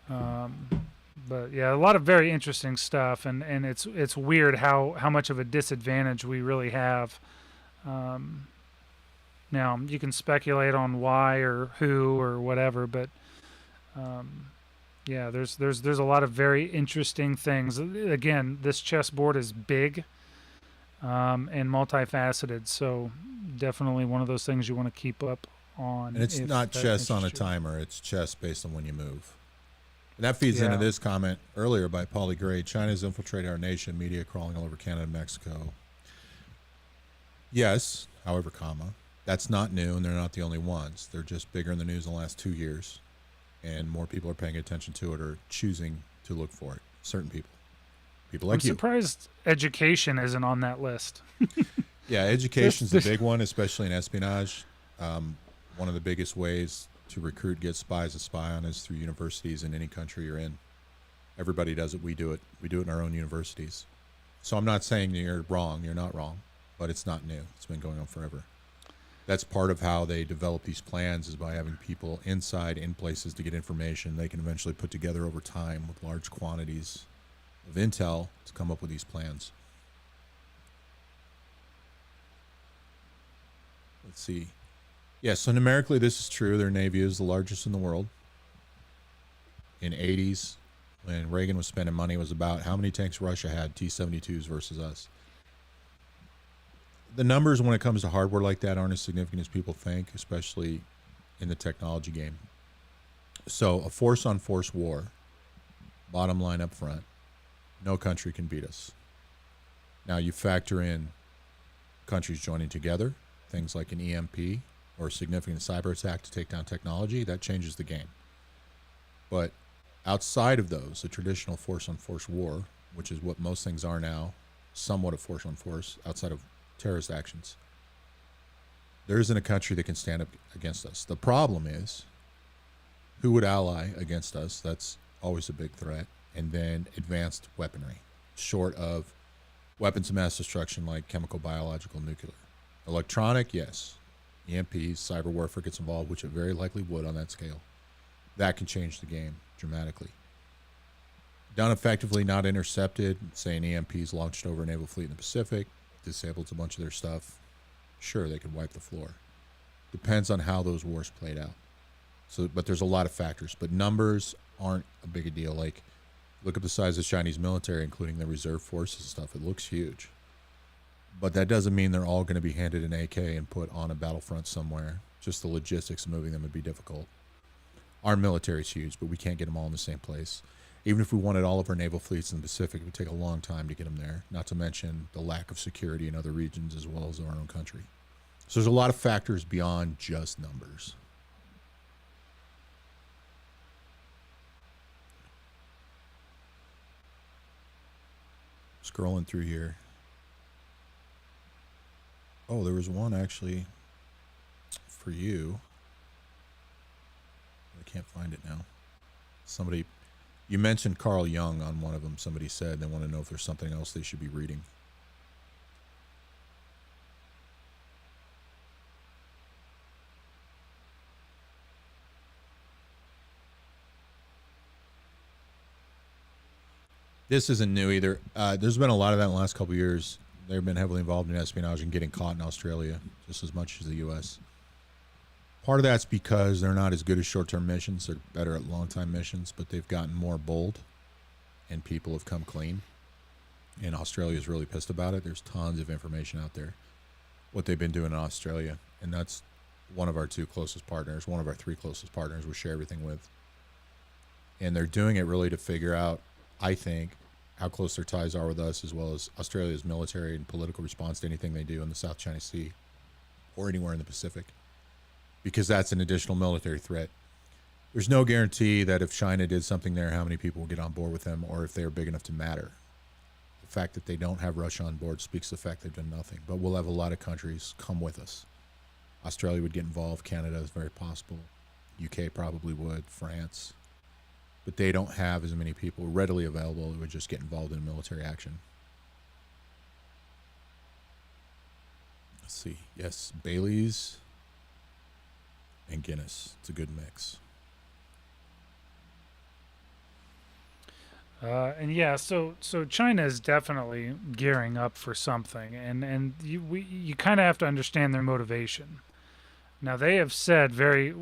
But yeah, a lot of very interesting stuff, and it's weird how much of a disadvantage we really have. Now you can speculate on why or who or whatever, but yeah, there's a lot of very interesting things. Again, this chessboard is big and multifaceted, so definitely one of those things you want to keep up on. And it's not chess on a timer. It's chess based on when you move. And that feeds into this comment earlier by Paulie Gray. China's infiltrated our nation, media crawling all over Canada and Mexico. Yes, however, comma, that's not new, and they're not the only ones. They're just bigger in the news in the last 2 years, and more people are paying attention to it or choosing to look for it. Certain people. People like you. I'm surprised education isn't on that list. Yeah, education's a big one, especially in espionage. One of the biggest ways to recruit, get spies to spy on is through universities in any country you're in. Everybody does it. We do it. We do it in our own universities. So I'm not saying you're wrong. You're not wrong. But it's not new. It's been going on forever. That's part of how they develop these plans, is by having people inside in places to get information they can eventually put together over time with large quantities of intel to come up with these plans. Let's see. Yeah, so numerically this is true. Their Navy is the largest in the world. In 80s, when Reagan was spending money, it was about how many tanks Russia had, T-72s versus us. The numbers when it comes to hardware like that aren't as significant as people think, especially in the technology game. So a force-on-force war, bottom line up front, no country can beat us. Now you factor in countries joining together, things like an EMP or a significant cyber attack to take down technology, that changes the game. But outside of those, the traditional force-on-force war, which is what most things are now, somewhat of force-on-force, outside of terrorist actions, there isn't a country that can stand up against us. The problem is, who would ally against us? That's always a big threat. And then advanced weaponry, short of weapons of mass destruction like chemical, biological, nuclear. Electronic, yes. EMPs, cyber warfare gets involved, which it very likely would on that scale. That can change the game dramatically. Done effectively, not intercepted, say an EMP is launched over a naval fleet in the Pacific, disables a bunch of their stuff, sure, they could wipe the floor. Depends on how those wars played out. So, but there's a lot of factors. But numbers aren't a big a deal. Like, look at the size of the Chinese military, including the reserve forces and stuff. It looks huge. But that doesn't mean they're all going to be handed an AK and put on a battlefront somewhere. Just the logistics of moving them would be difficult. Our military is huge, but we can't get them all in the same place. Even if we wanted all of our naval fleets in the Pacific, it would take a long time to get them there, not to mention the lack of security in other regions as well as our own country. So there's a lot of factors beyond just numbers. Scrolling through here. Oh, there was one actually for you. I can't find it now. Somebody, you mentioned Carl Jung on one of them. Somebody said they want to know if there's something else they should be reading. This isn't new either. There's been a lot of that in the last couple of years. They've been heavily involved in espionage and getting caught in Australia just as much as the U.S. Part of that's because they're not as good as short-term missions. They're better at long-time missions, but they've gotten more bold, and people have come clean. And Australia's really pissed about it. There's tons of information out there, what they've been doing in Australia. And that's one of our two closest partners, one of our three closest partners we share everything with. And they're doing it really to figure out, I think, how close their ties are with us, as well as Australia's military and political response to anything they do in the South China Sea or anywhere in the Pacific, because that's an additional military threat. There's no guarantee that if China did something there, how many people will get on board with them, or if they're big enough to matter. The fact that they don't have Russia on board speaks to the fact they've done nothing. But we'll have a lot of countries come with us. Australia would get involved. Canada is very possible. UK probably would. France. But they don't have as many people readily available who would just get involved in military action. Let's see. Yes, Bailey's and Guinness. It's a good mix. And yeah, so China is definitely gearing up for something, and you kind of have to understand their motivation. Now they have said very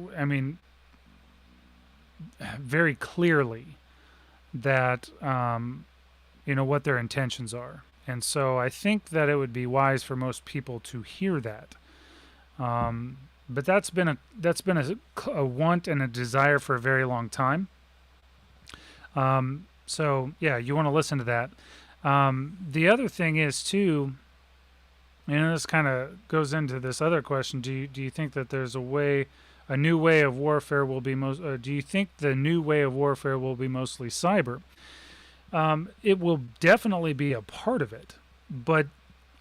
clearly that what their intentions are, and so I think that it would be wise for most people to hear that. But that's been a want and a desire for a very long time. So yeah, you want to listen to that. The other thing is too, this kind of goes into this other question. Do you think that there's a new way of warfare will be do you think the new way of warfare will be mostly cyber? It will definitely be a part of it, but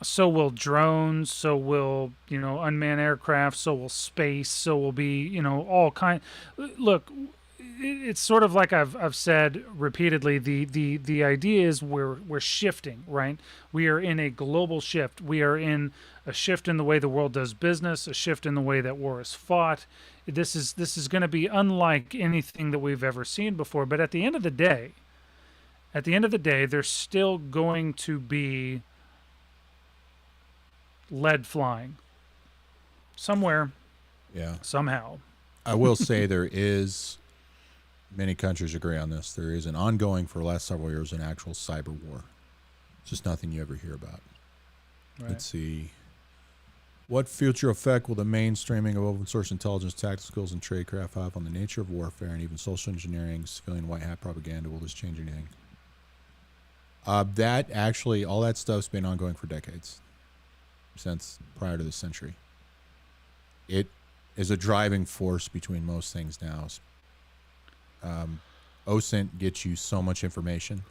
so will drones, so will unmanned aircraft, so will space, so will be all kind. Look, it's sort of like I've said repeatedly. The idea is we're shifting, right? We are in a global shift. We are in a shift in the way the world does business, a shift in the way that war is fought. This is going to be unlike anything that we've ever seen before. But at the end of the day, there's still going to be lead flying somewhere, somehow. I will say there is. Many countries agree on this. There is an ongoing, for the last several years, an actual cyber war. It's just nothing you ever hear about. Right. Let's see. What future effect will the mainstreaming of open source intelligence, tactical skills, and tradecraft have on the nature of warfare and even social engineering, civilian white hat propaganda? Will this change anything? That actually, all that stuff's been ongoing for decades, since prior to this century. It is a driving force between most things now. OSINT gets you so much information,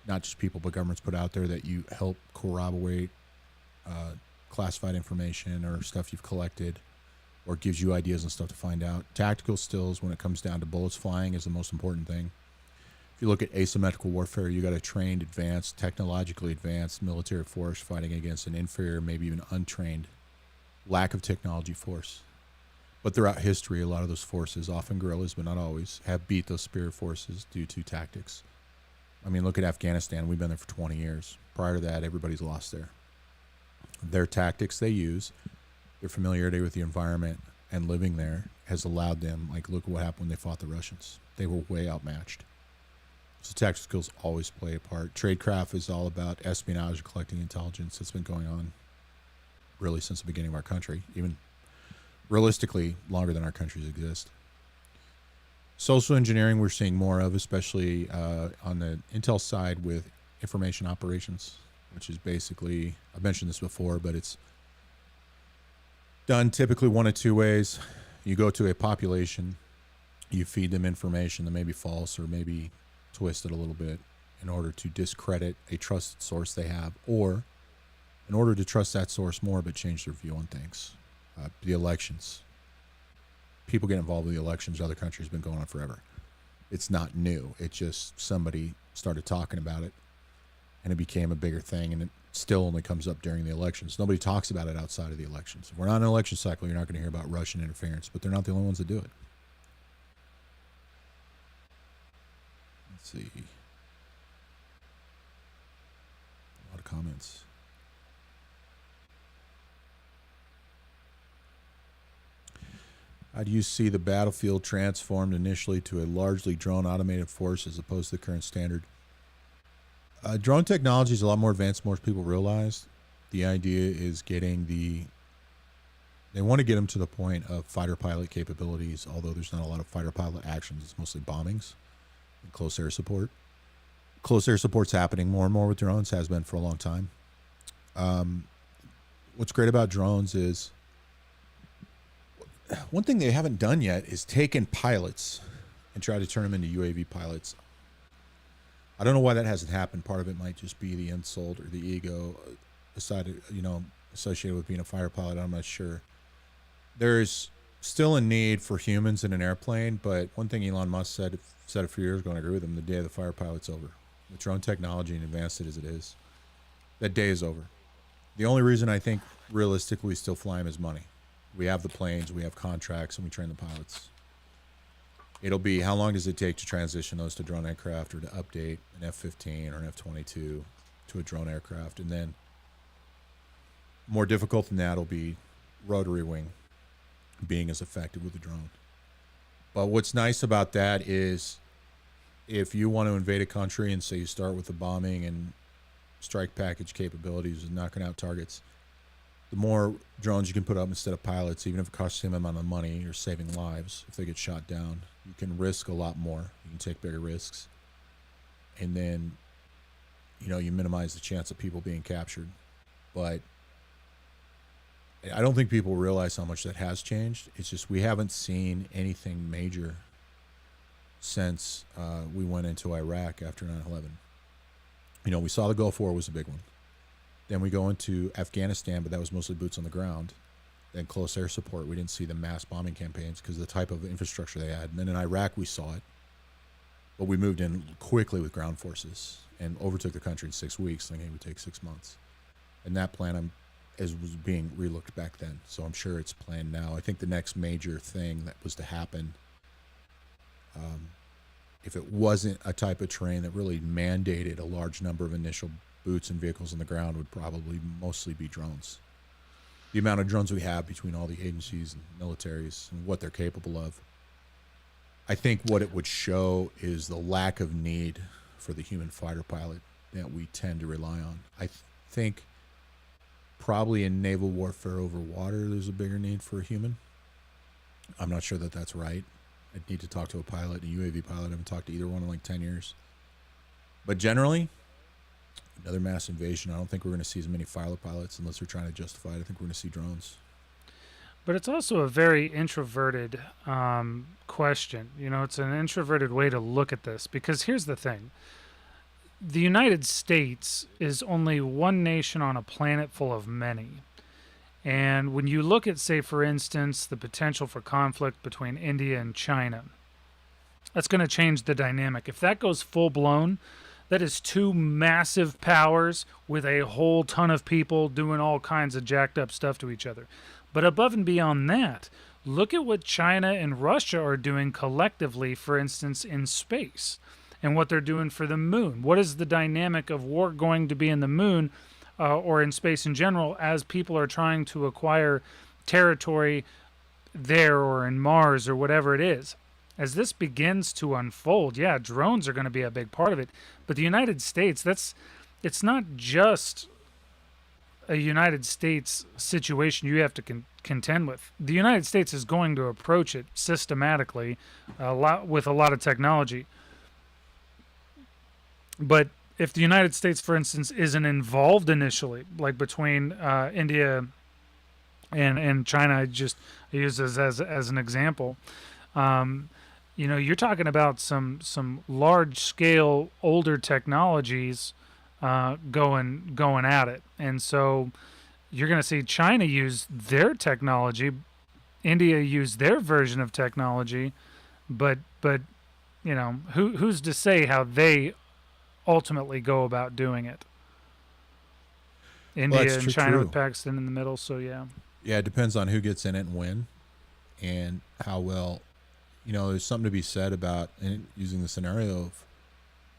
not just people, but governments put out there that you help corroborate classified information or stuff you've collected, or gives you ideas and stuff to find out. Tactical skills, when it comes down to bullets flying, is the most important thing. If you look at asymmetrical warfare, you got a trained, advanced, technologically advanced military force fighting against an inferior, maybe even untrained, lack of technology force. But throughout history, a lot of those forces, often guerrillas, but not always, have beat those superior forces due to tactics. I mean, look at Afghanistan. We've been there for 20 years. Prior to that, everybody's lost there. Their tactics they use, their familiarity with the environment and living there has allowed them, look at what happened when they fought the Russians. They were way outmatched. So tactical skills always play a part. Tradecraft is all about espionage and collecting intelligence. It's been going on really since the beginning of our country, even realistically longer than our countries exist. Social engineering we're seeing more of, especially on the intel side with information operations, which is basically, I've mentioned this before, but it's done typically one of two ways. You go to a population, you feed them information that may be false or maybe twisted a little bit in order to discredit a trusted source they have, or in order to trust that source more but change their view on things. The elections. People get involved with the elections. Other countries have been going on forever. It's not new. It just somebody started talking about it, and it became a bigger thing, and it still only comes up during the elections. Nobody talks about it outside of the elections. If we're not in an election cycle, you're not going to hear about Russian interference, but they're not the only ones that do it. Let's see. A lot of comments. How do you see the battlefield transformed initially to a largely drone automated force as opposed to the current standard? Drone technology is a lot more advanced than most people realize. The idea is they want to get them to the point of fighter pilot capabilities, although there's not a lot of fighter pilot actions. It's mostly bombings and close air support. Close air support's happening more and more with drones, has been for a long time. What's great about drones is, one thing they haven't done yet is taken pilots and try to turn them into UAV pilots. I don't know why that hasn't happened. Part of it might just be the insult or the ego associated with being a fighter pilot. I'm not sure. There's still a need for humans in an airplane, but one thing Elon Musk said a few years ago, and I agree with him, the day of the fighter pilot's over. With drone technology and advanced it as it is, that day is over. The only reason I think realistically we still fly them is money. We have the planes, we have contracts, and we train the pilots. It'll be how long does it take to transition those to drone aircraft or to update an F-15 or an F-22 to a drone aircraft, and then more difficult than that will be rotary wing being as effective with the drone. But what's nice about that is if you want to invade a country and say you start with the bombing and strike package capabilities and knocking out targets, the more drones you can put up instead of pilots, even if it costs the same amount of money, you're saving lives. If they get shot down, you can risk a lot more. You can take bigger risks. And then, you minimize the chance of people being captured. But I don't think people realize how much that has changed. It's just we haven't seen anything major since we went into Iraq after 9/11. We saw the Gulf War was a big one. Then we go into Afghanistan, but that was mostly boots on the ground. Then close air support. We didn't see the mass bombing campaigns because of the type of infrastructure they had. And then in Iraq, we saw it. But we moved in quickly with ground forces and overtook the country in 6 weeks, thinking it would take 6 months. And that plan was being relooked back then. So I'm sure it's planned now. I think the next major thing that was to happen, if it wasn't a type of terrain that really mandated a large number of initial boots and vehicles on the ground, would probably mostly be drones. The amount of drones we have between all the agencies and militaries and what they're capable of. I think what it would show is the lack of need for the human fighter pilot that we tend to rely on. I think probably in naval warfare over water, there's a bigger need for a human. I'm not sure that that's right. I'd need to talk to a pilot, a UAV pilot. I haven't talked to either one in like 10 years. But generally, another mass invasion, I don't think we're going to see as many fighter pilots unless we're trying to justify it. I think we're going to see drones. But it's also a very introverted question. It's an introverted way to look at this, because here's the thing. The United States is only one nation on a planet full of many. And when you look at, say, for instance, the potential for conflict between India and China, that's going to change the dynamic. If that goes full-blown, that is two massive powers with a whole ton of people doing all kinds of jacked up stuff to each other. But above and beyond that, look at what China and Russia are doing collectively, for instance, in space, and what they're doing for the moon. What is the dynamic of war going to be in the moon or in space in general as people are trying to acquire territory there or in Mars or whatever it is? As this begins to unfold, yeah, drones are going to be a big part of it. But the United States, it's not just a United States situation you have to contend with. The United States is going to approach it systematically, with a lot of technology. But if the United States, for instance, isn't involved initially, like between India and China, I use this as an example. You're talking about some large scale older technologies going at it, and so you're going to see China use their technology, India use their version of technology, but who's to say how they ultimately go about doing it? India and China with Pakistan in the middle, so yeah. Yeah, it depends on who gets in it and when, and how well. There's something to be said about using the scenario of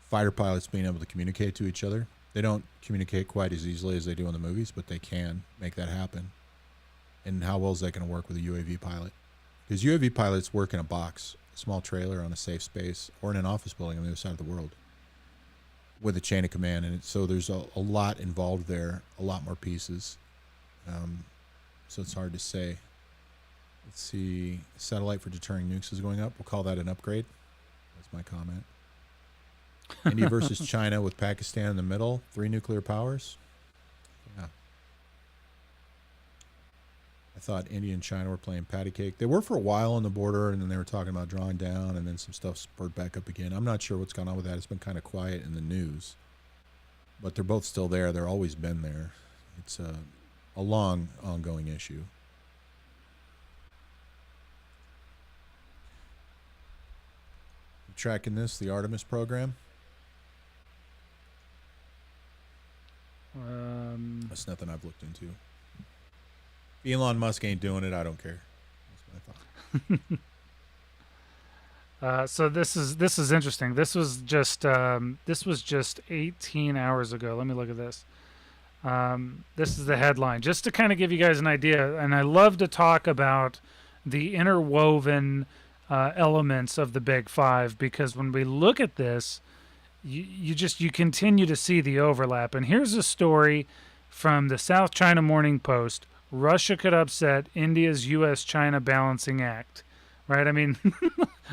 fighter pilots being able to communicate to each other. They don't communicate quite as easily as they do in the movies, but they can make that happen. And how well is that going to work with a UAV pilot? Because UAV pilots work in a box, a small trailer on a safe space, or in an office building on the other side of the world with a chain of command. And so there's a lot involved there, a lot more pieces. So it's hard to say. Let's see. Satellite for deterring nukes is going up. We'll call that an upgrade. That's my comment. India versus China with Pakistan in the middle. 3 nuclear powers. Yeah. I thought India and China were playing patty cake. They were for a while on the border, and then they were talking about drawing down, and then some stuff spurred back up again. I'm not sure what's gone on with that. It's been kind of quiet in the news. But they're both still there. They've always been there. It's a long, ongoing issue. Tracking this, the Artemis program. It's nothing I've looked into. If Elon Musk ain't doing it, I don't care. That's my thought. So this is interesting. This was just 18 hours ago. Let me look at this. This is the headline, just to kind of give you guys an idea. And I love to talk about the interwoven elements of the Big Five, because when we look at this, you continue to see the overlap. And here's a story from the South China Morning Post. Russia could upset India's U.S.-China balancing act. Right? I mean,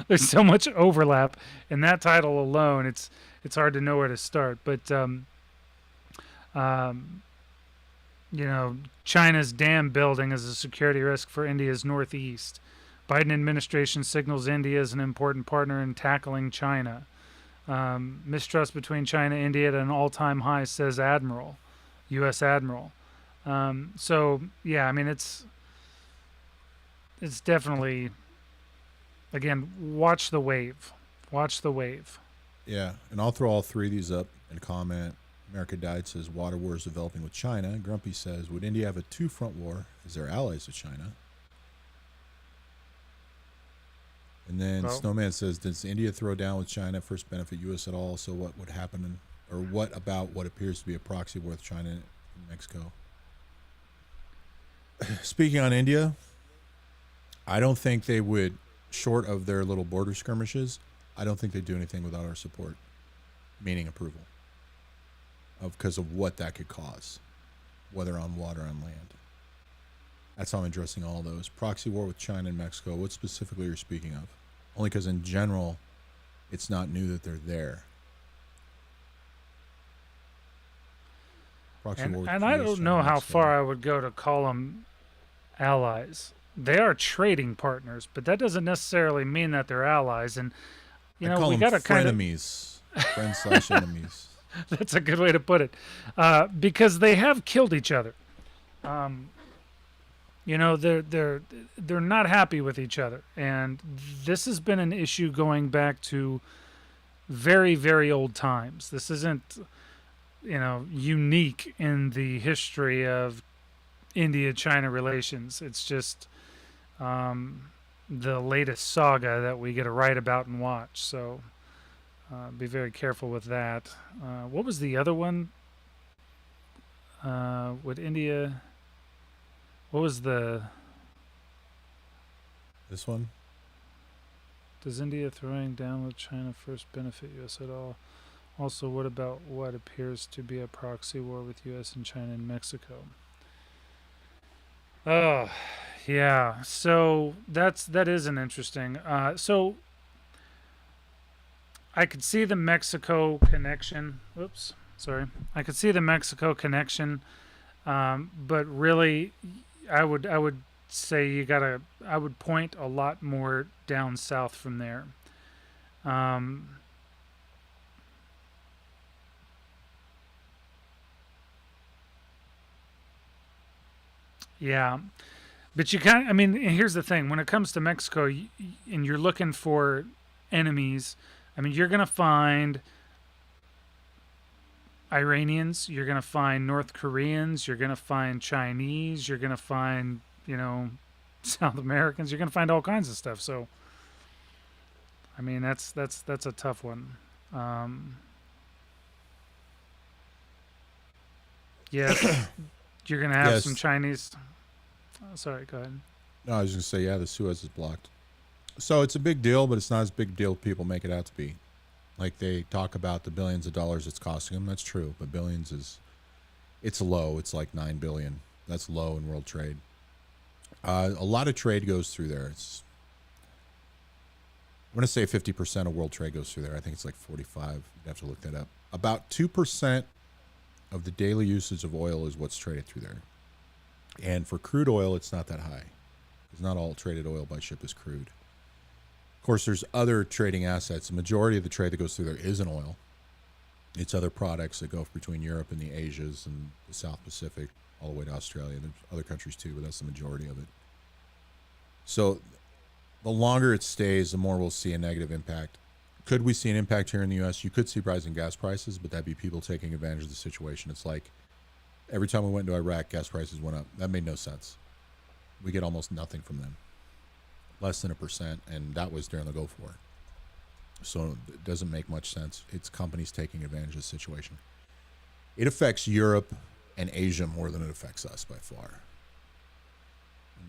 there's so much overlap in that title alone. It's hard to know where to start. But China's dam building is a security risk for India's northeast. Biden administration signals India is an important partner in tackling China. Mistrust between China and India at an all-time high, says U.S. Admiral. So yeah, I mean, it's definitely, again, watch the wave. Watch the wave. Yeah, and I'll throw all three of these up in a comment. America Died says, water wars developing with China. Grumpy says, would India have a two-front war as their allies with China? And then Snowman says, does India throw down with China first benefit U.S. at all? So what would happen, or what about what appears to be a proxy war with China and Mexico? Speaking on India, I don't think they would, short of their little border skirmishes, I don't think they'd do anything without our support, meaning approval, because of what that could cause, whether on water or on land. That's how I'm addressing all those. Proxy war with China and Mexico, what specifically you're speaking of? Only because in general, it's not new that they're there. And I don't know how far I would go to call them allies. They are trading partners, but that doesn't necessarily mean that they're allies. And we got to kind of frenemies, friends/enemies. That's a good way to put it, because they have killed each other. They're not happy with each other, and this has been an issue going back to very, very old times. This isn't, unique in the history of India-China relations. It's just the latest saga that we get to write about and watch. So be very careful with that. What was the other one? Would India... What was this one? Does India throwing down with China first benefit U.S. at all? Also, what about what appears to be a proxy war with U.S. and China and Mexico? Oh, yeah. So that is an interesting. So I could see the Mexico connection. Oops, sorry. I could see the Mexico connection, but really, I would say I would point a lot more down south from there. Yeah, but here's the thing. When it comes to Mexico, and you're looking for enemies, you're going to find Iranians, you're going to find North Koreans, you're going to find Chinese, you're going to find, South Americans, you're going to find all kinds of stuff. So, that's a tough one. Yes, you're going to have some Chinese. Oh, sorry, go ahead. No, I was going to say, the Suez is blocked. So it's a big deal, but it's not as big a deal as people make it out to be. Like they talk about the billions of dollars it's costing them. That's true, but billions it's low. It's like 9 billion. That's low in world trade. A lot of trade goes through there. I'm going to say 50% of world trade goes through there. I think it's like 45. You'd have to look that up. About 2% of the daily usage of oil is what's traded through there. And for crude oil, it's not that high. Because not all traded oil by ship is crude. Of course, there's other trading assets. The majority of the trade that goes through there isn't oil. It's other products that go between Europe and the Asias and the South Pacific all the way to Australia. There's other countries too, but that's the majority of it. So the longer it stays, the more we'll see a negative impact. Could we see an impact here in the U.S.? You could see rising gas prices, but that'd be people taking advantage of the situation. It's like Every time we went to Iraq, gas prices went up. That made no sense. We get almost nothing from them, less than 1%, and that was during the Gulf War. So it doesn't make much sense. It's companies taking advantage of the situation. It affects Europe and Asia more than it affects us by far.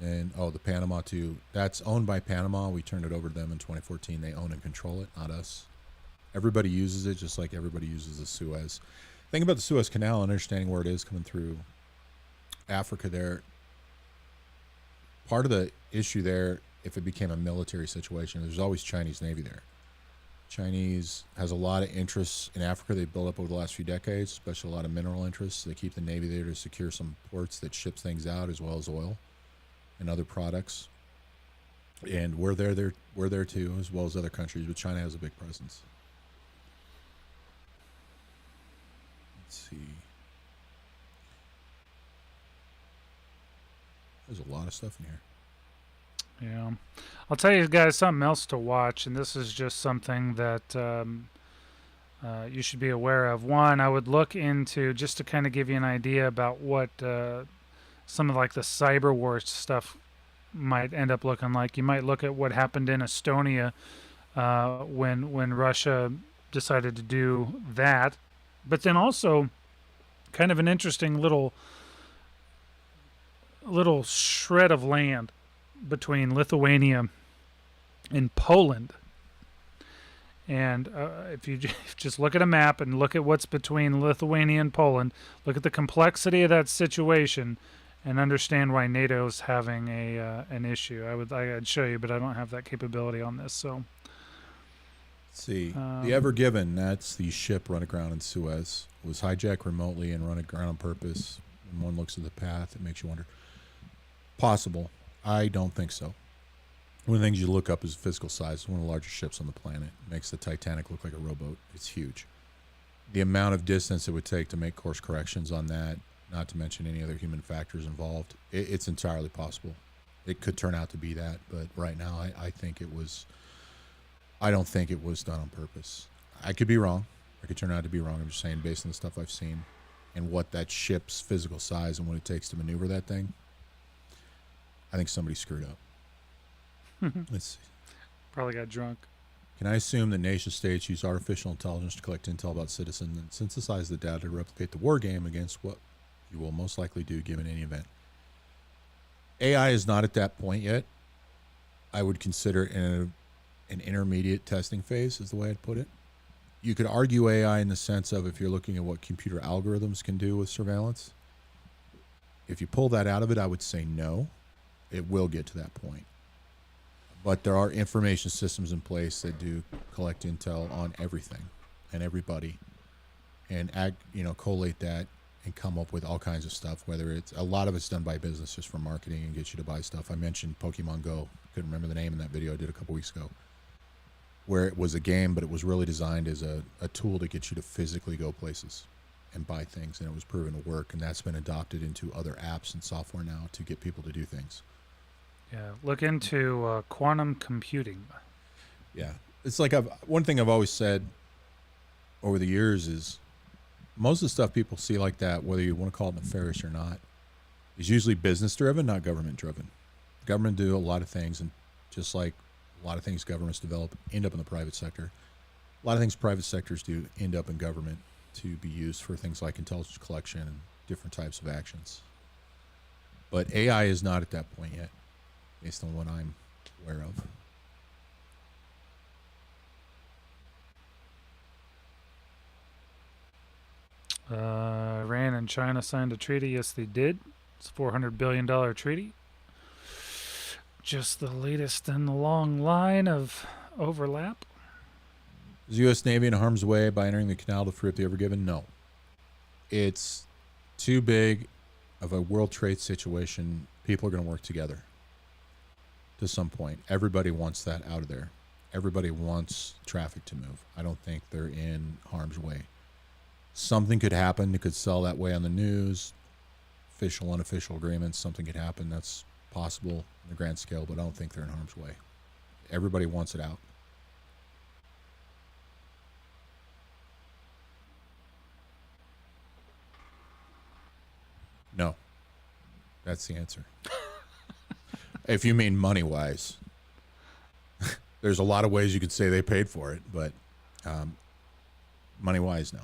And then, the Panama too. That's owned by Panama. We turned it over to them in 2014. They own and control it, not us. Everybody uses it just like everybody uses the Suez. Think about the Suez Canal and understanding where it is coming through Africa there. Part of the issue there, if it became a military situation, there's always Chinese Navy there. Chinese has a lot of interests in Africa they built up over the last few decades, especially a lot of mineral interests. They keep the Navy there to secure some ports that ships things out as well as oil and other products. And we're there too, as well as other countries, but China has a big presence. Let's see. There's a lot of stuff in here. Yeah. I'll tell you guys something else to watch, and this is just something that you should be aware of. One, I would look into, just to kind of give you an idea about what some of like the cyber war stuff might end up looking like. You might look at what happened in Estonia when Russia decided to do that. But then also kind of an interesting little shred of land between Lithuania and Poland. And if you just look at a map and look at what's between Lithuania and Poland, look at the complexity of that situation and understand why NATO's having an issue. I'd show you, but I don't have that capability on this. So let's see. The Ever Given, that's the ship run aground in Suez, was hijacked remotely and run aground on purpose. When one looks at the path, it makes you wonder. Possible. I don't think so. One of the things you look up is physical size. It's one of the largest ships on the planet. It makes the Titanic look like a rowboat. It's huge. The amount of distance it would take to make course corrections on that, not to mention any other human factors involved, it's entirely possible. It could turn out to be that, but right now I think it was. I don't think it was done on purpose. I could be wrong. I could turn out to be wrong. I'm just saying, based on the stuff I've seen and what that ship's physical size and what it takes to maneuver that thing, I think somebody screwed up. Let's see. Probably got drunk. Can I assume that nation states use artificial intelligence to collect intel about citizens and synthesize the data to replicate the war game against what you will most likely do given any event? AI is not at that point yet. I would consider it in an intermediate testing phase, is the way I'd put it. You could argue AI in the sense of if you're looking at what computer algorithms can do with surveillance. If you pull that out of it, I would say no. It will get to that point. But there are information systems in place that do collect intel on everything and everybody and collate that and come up with all kinds of stuff, whether it's a lot of it's done by business just for marketing and get you to buy stuff. I mentioned Pokemon Go. Couldn't remember the name in that video I did a couple weeks ago, where it was a game, but it was really designed as a tool to get you to physically go places and buy things, and it was proven to work, and that's been adopted into other apps and software now to get people to do things. Yeah, look into quantum computing. Yeah, it's like one thing I've always said over the years is most of the stuff people see like that, whether you want to call it nefarious or not, is usually business driven, not government driven. Government do a lot of things, and just like a lot of things governments develop end up in the private sector. A lot of things private sectors do end up in government to be used for things like intelligence collection and different types of actions. But AI is not at that point yet, based on what I'm aware of. Iran and China signed a treaty. Yes, they did. It's a $400 billion treaty. Just the latest in the long line of overlap. Is the U.S. Navy in harm's way by entering the canal to free up the Ever Given? No. It's too big of a world trade situation. People are going to work together to some point. Everybody wants that out of there. Everybody wants traffic to move. I don't think they're in harm's way. Something could happen. It could sell that way on the news. Official, unofficial agreements. Something could happen. That's possible on the grand scale, but I don't think they're in harm's way. Everybody wants it out. That's the answer. If you mean money-wise, there's a lot of ways you could say they paid for it, but money-wise, no.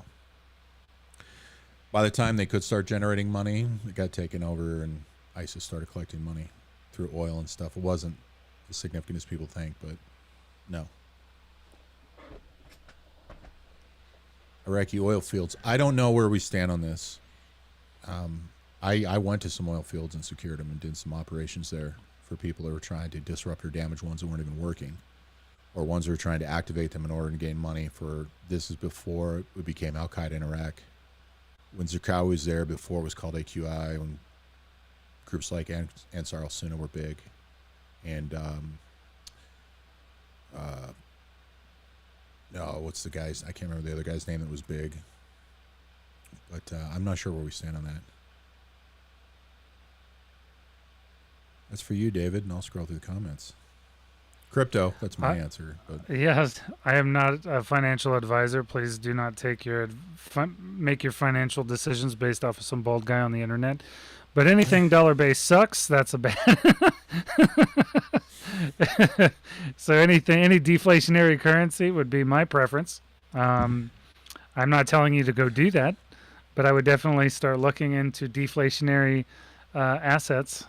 By the time they could start generating money, it got taken over and ISIS started collecting money through oil and stuff. It wasn't as significant as people think, but no. Iraqi oil fields. I don't know where we stand on this. I went to some oil fields and secured them and did some operations there for people who were trying to disrupt or damage ones that weren't even working, or ones who were trying to activate them in order to gain money for, this is before it became Al-Qaeda in Iraq. When Zarqawi was there, before it was called AQI, when groups like Ansar al-Sunnah were big. And, no, what's the guy's, I can't remember the other guy's name that was big. But I'm not sure where we stand on that. That's for you, David, and I'll scroll through the comments. Crypto, that's my answer. But yes, I am not a financial advisor. Please do not take make your financial decisions based off of some bald guy on the internet. But anything dollar-based sucks. That's a bad. So any deflationary currency would be my preference. I'm not telling you to go do that, but I would definitely start looking into deflationary assets.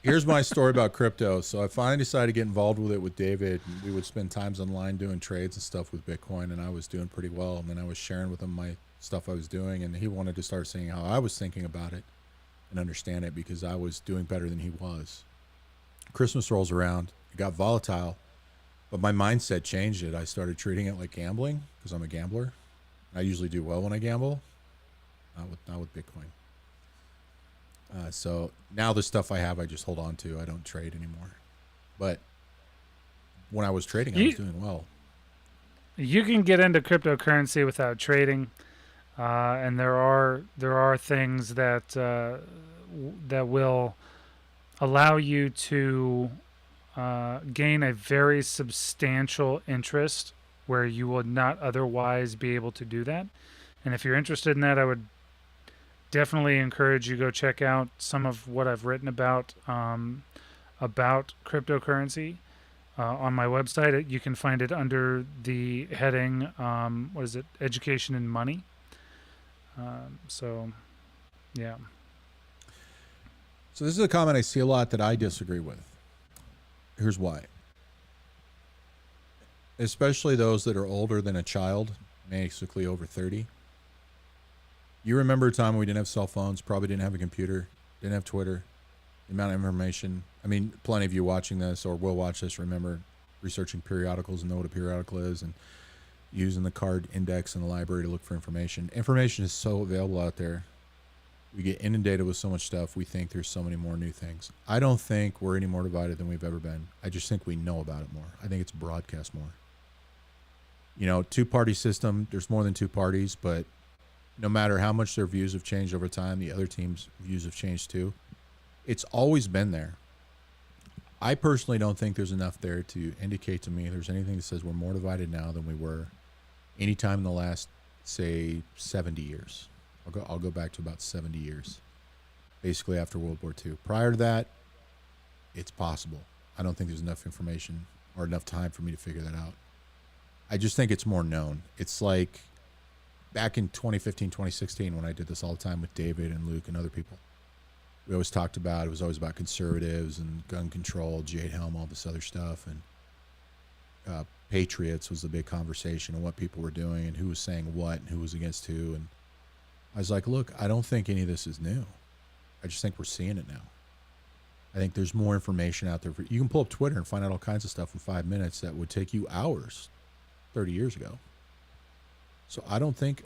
Here's my story about crypto. So I finally decided to get involved with it with David. We would spend times online doing trades and stuff with Bitcoin, and I was doing pretty well. And then I was sharing with him my stuff I was doing, and he wanted to start seeing how I was thinking about it and understand it, because I was doing better than he was. Christmas rolls around. It got volatile, but my mindset changed it. I started treating it like gambling, because I'm a gambler. I usually do well when I gamble, not with Bitcoin. So now the stuff I have, I just hold on to. I don't trade anymore. But when I was trading, I was doing well. You can get into cryptocurrency without trading, and there are things that that will allow you to gain a very substantial interest where you would not otherwise be able to do that. And if you're interested in that, I would definitely encourage you to go check out some of what I've written about cryptocurrency on my website. You can find it under the heading, what is it, Education and Money. So, yeah. So this is a comment I see a lot that I disagree with. Here's why. Especially those that are older than a child, basically over 30. You remember a time when we didn't have cell phones, probably didn't have a computer, didn't have Twitter, the amount of information. I mean, plenty of you watching this or will watch this remember researching periodicals and know what a periodical is, and using the card index in the library to look for information. Information is so available out there. We get inundated with so much stuff. We think there's so many more new things. I don't think we're any more divided than we've ever been. I just think we know about it more. I think it's broadcast more. You know, two-party system, there's more than two parties, but no matter how much their views have changed over time, the other team's views have changed too. It's always been there. I personally don't think there's enough there to indicate to me there's anything that says we're more divided now than we were any time in the last, say, 70 years. I'll go back to about 70 years, basically after World War II. Prior to that, it's possible. I don't think there's enough information or enough time for me to figure that out. I just think it's more known. It's like back in 2015, 2016, when I did this all the time with David and Luke and other people, we always talked about, it was always about conservatives and gun control, Jade Helm, all this other stuff. And Patriots was the big conversation, and what people were doing and who was saying what and who was against who. And I was like, look, I don't think any of this is new. I just think we're seeing it now. I think there's more information out there. You can pull up Twitter and find out all kinds of stuff in 5 minutes that would take you hours 30 years ago. So I don't think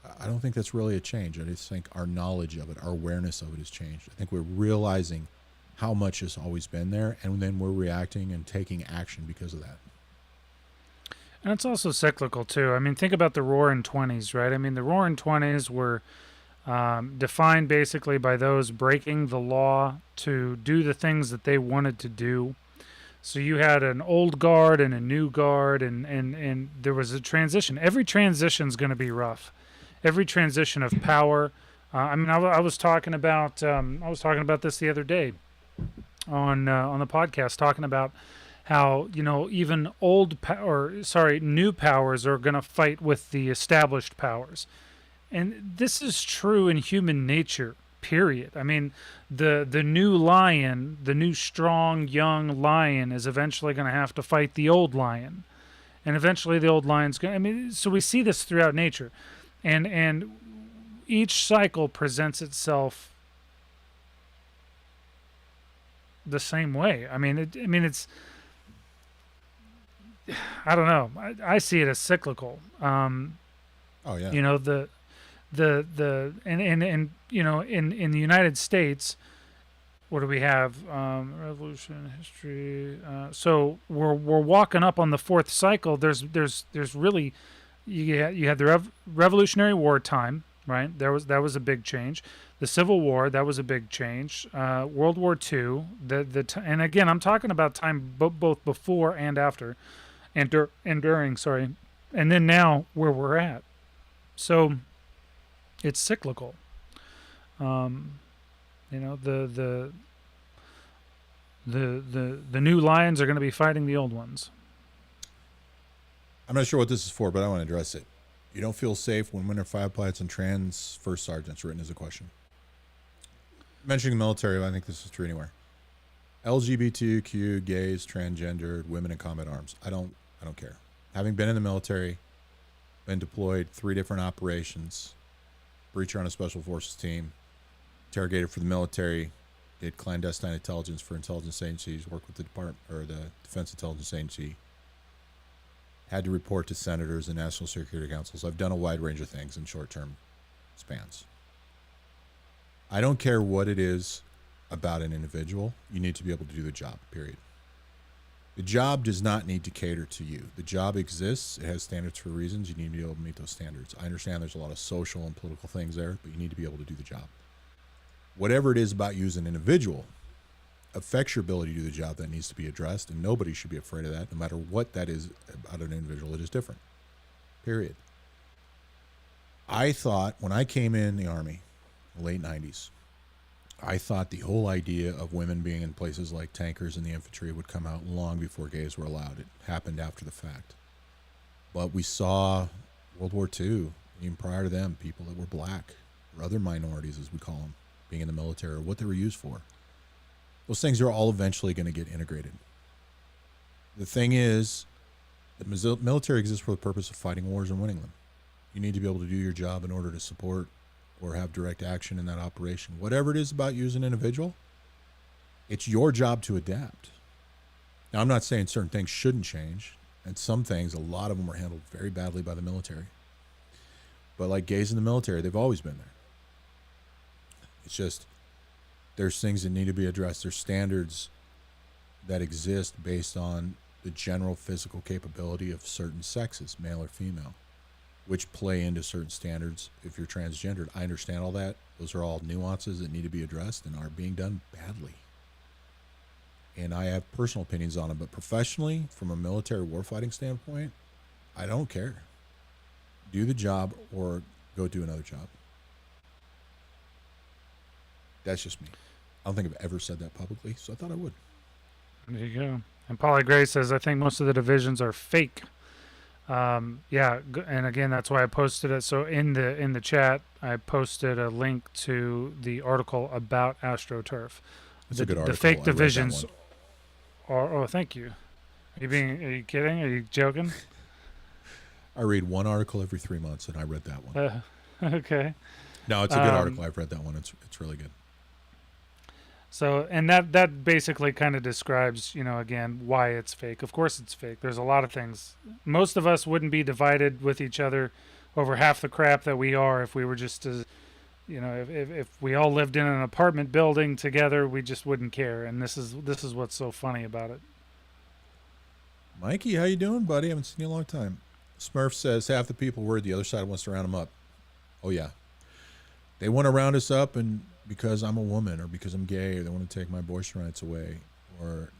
that's really a change. I just think our knowledge of it, our awareness of it has changed. I think we're realizing how much has always been there, and then we're reacting and taking action because of that. And it's also cyclical too. I mean, think about the Roaring '20s, right? I mean, the Roaring '20s were defined basically by those breaking the law to do the things that they wanted to do. So you had an old guard and a new guard, and there was a transition. Every transition is going to be rough. Every transition of power, I was talking about this the other day on the podcast, talking about how even new powers are going to fight with the established powers, and this is true in human nature. Period. I mean, the new lion, the new strong young lion, is eventually going to have to fight the old lion, and eventually the old lion's going. I mean, so we see this throughout nature, and each cycle presents itself the same way. I mean, it's. I don't know. I see it as cyclical. Oh yeah. And in the United States, what do we have? Revolution history. So we're walking up on the fourth cycle. There's really you had the Revolutionary War time, right? That was a big change. The Civil War, that was a big change. World War II, and again, I'm talking about time both before and after, and during. Sorry, and then now where we're at. So it's cyclical. The new lions are going to be fighting the old ones. I'm not sure what this is for, but I want to address it. You don't feel safe when women are fire pilots and trans first sergeants, written as a question. Mentioning the military, I think this is true anywhere. LGBTQ, gays, transgendered, women in combat arms. I don't care. Having been in the military, been deployed 3 different operations, breacher on a special forces team, interrogated for the military, did clandestine intelligence for intelligence agencies, worked with the department or the Defense Intelligence Agency, had to report to senators and national security councils. I've done a wide range of things in short-term spans. I don't care what it is about an individual. You need to be able to do the job, period. The job does not need to cater to you. The job exists. It has standards for reasons. You need to be able to meet those standards. I understand there's a lot of social and political things there, but you need to be able to do the job. Whatever it is about you as an individual affects your ability to do the job that needs to be addressed, and nobody should be afraid of that, no matter what that is about an individual. It is different, period. I thought when I came in the Army in the late 90s, I thought the whole idea of women being in places like tankers and the infantry would come out long before gays were allowed. It happened after the fact. But we saw World War II, even prior to them, people that were black, or other minorities as we call them, being in the military, or what they were used for. Those things are all eventually going to get integrated. The thing is, the military exists for the purpose of fighting wars and winning them. You need to be able to do your job in order to support or have direct action in that operation. Whatever it is about you as an individual, it's your job to adapt. Now, I'm not saying certain things shouldn't change, and some things, a lot of them are handled very badly by the military. But like gays in the military, they've always been there. It's just, there's things that need to be addressed. There's standards that exist based on the general physical capability of certain sexes, male or female, which play into certain standards if you're transgendered. I understand all that. Those are all nuances that need to be addressed and are being done badly. And I have personal opinions on them, but professionally, from a military warfighting standpoint, I don't care. Do the job or go do another job. That's just me. I don't think I've ever said that publicly, so I thought I would. There you go. And Polly Gray says, I think most of the divisions are fake. And again, that's why I posted it. So in the chat, I posted a link to the article about AstroTurf. It's a good article. The fake divisions are. Oh, thank you. Are you kidding? Are you joking? I read one article every 3 months, and I read that one. Okay. No, it's a good article. I've read that one. It's really good. So, and that basically kind of describes, again, why it's fake. Of course it's fake. There's a lot of things. Most of us wouldn't be divided with each other over half the crap that we are if we were just to, if we all lived in an apartment building together, we just wouldn't care. And this is what's so funny about it. Mikey, how you doing, buddy? I haven't seen you in a long time. Smurf says half the people worried the other side wants to round them up. Oh, yeah. They want to round us up and because I'm a woman or because I'm gay, or they want to take my abortion rights away, or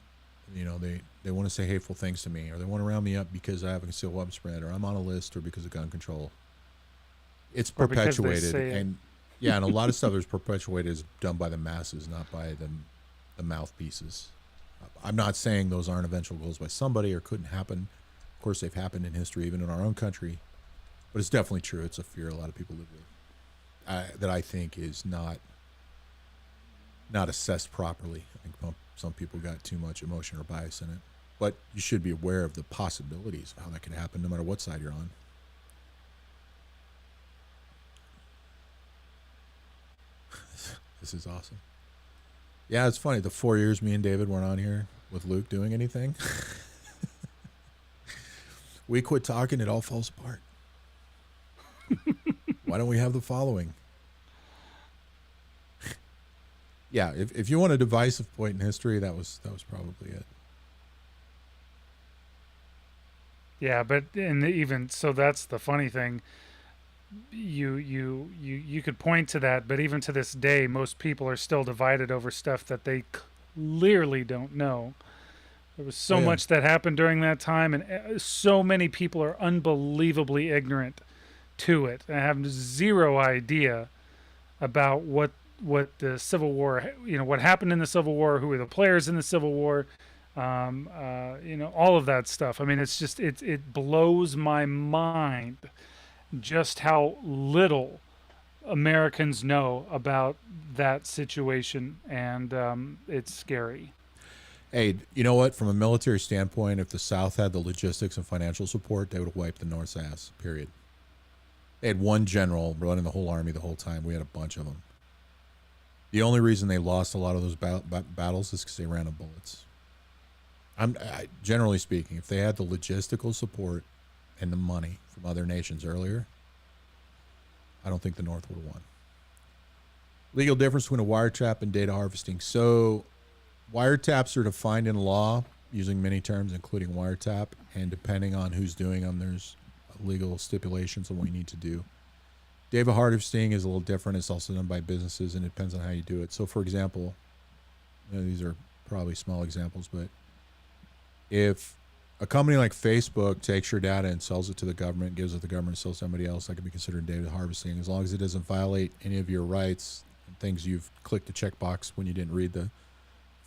they want to say hateful things to me, or they want to round me up because I have a concealed weapons permit, or I'm on a list, or because of gun control. It's perpetuated, and Yeah, and a lot of stuff that's perpetuated is done by the masses, not by the mouthpieces. I'm not saying those aren't eventual goals by somebody or couldn't happen. Of course, they've happened in history, even in our own country. But it's definitely true. It's a fear a lot of people live with that I think is not assessed properly. I think some people got too much emotion or bias in it. But you should be aware of the possibilities of how that could happen, no matter what side you're on. This is awesome. Yeah, it's funny. The 4 years me and David weren't on here with Luke doing anything. We quit talking, it all falls apart. Why don't we have the following? Yeah, if you want a divisive point in history, that was probably it. Yeah, but even so, that's the funny thing. You could point to that, but even to this day, most people are still divided over stuff that they clearly don't know. There was so much that happened during that time, and so many people are unbelievably ignorant to it and have zero idea about what the Civil War, what happened in the Civil War, who were the players in the Civil War, all of that stuff. I mean, it's just it blows my mind just how little Americans know about that situation, and it's scary. Hey, you know what? From a military standpoint, if the South had the logistics and financial support, they would have wiped the North's ass, period. They had one general running the whole army the whole time. We had a bunch of them. The only reason they lost a lot of those battles is because they ran out of bullets. Generally speaking, if they had the logistical support and the money from other nations earlier, I don't think the North would have won. Legal difference between a wiretap and data harvesting. So wiretaps are defined in law using many terms, including wiretap, and depending on who's doing them, there's legal stipulations on what you need to do. Data harvesting is a little different. It's also done by businesses, and it depends on how you do it. So, for example, these are probably small examples, but if a company like Facebook takes your data and sells it to the government, gives it to the government, sells somebody else, that could be considered data harvesting, as long as it doesn't violate any of your rights and things you've clicked the checkbox when you didn't read the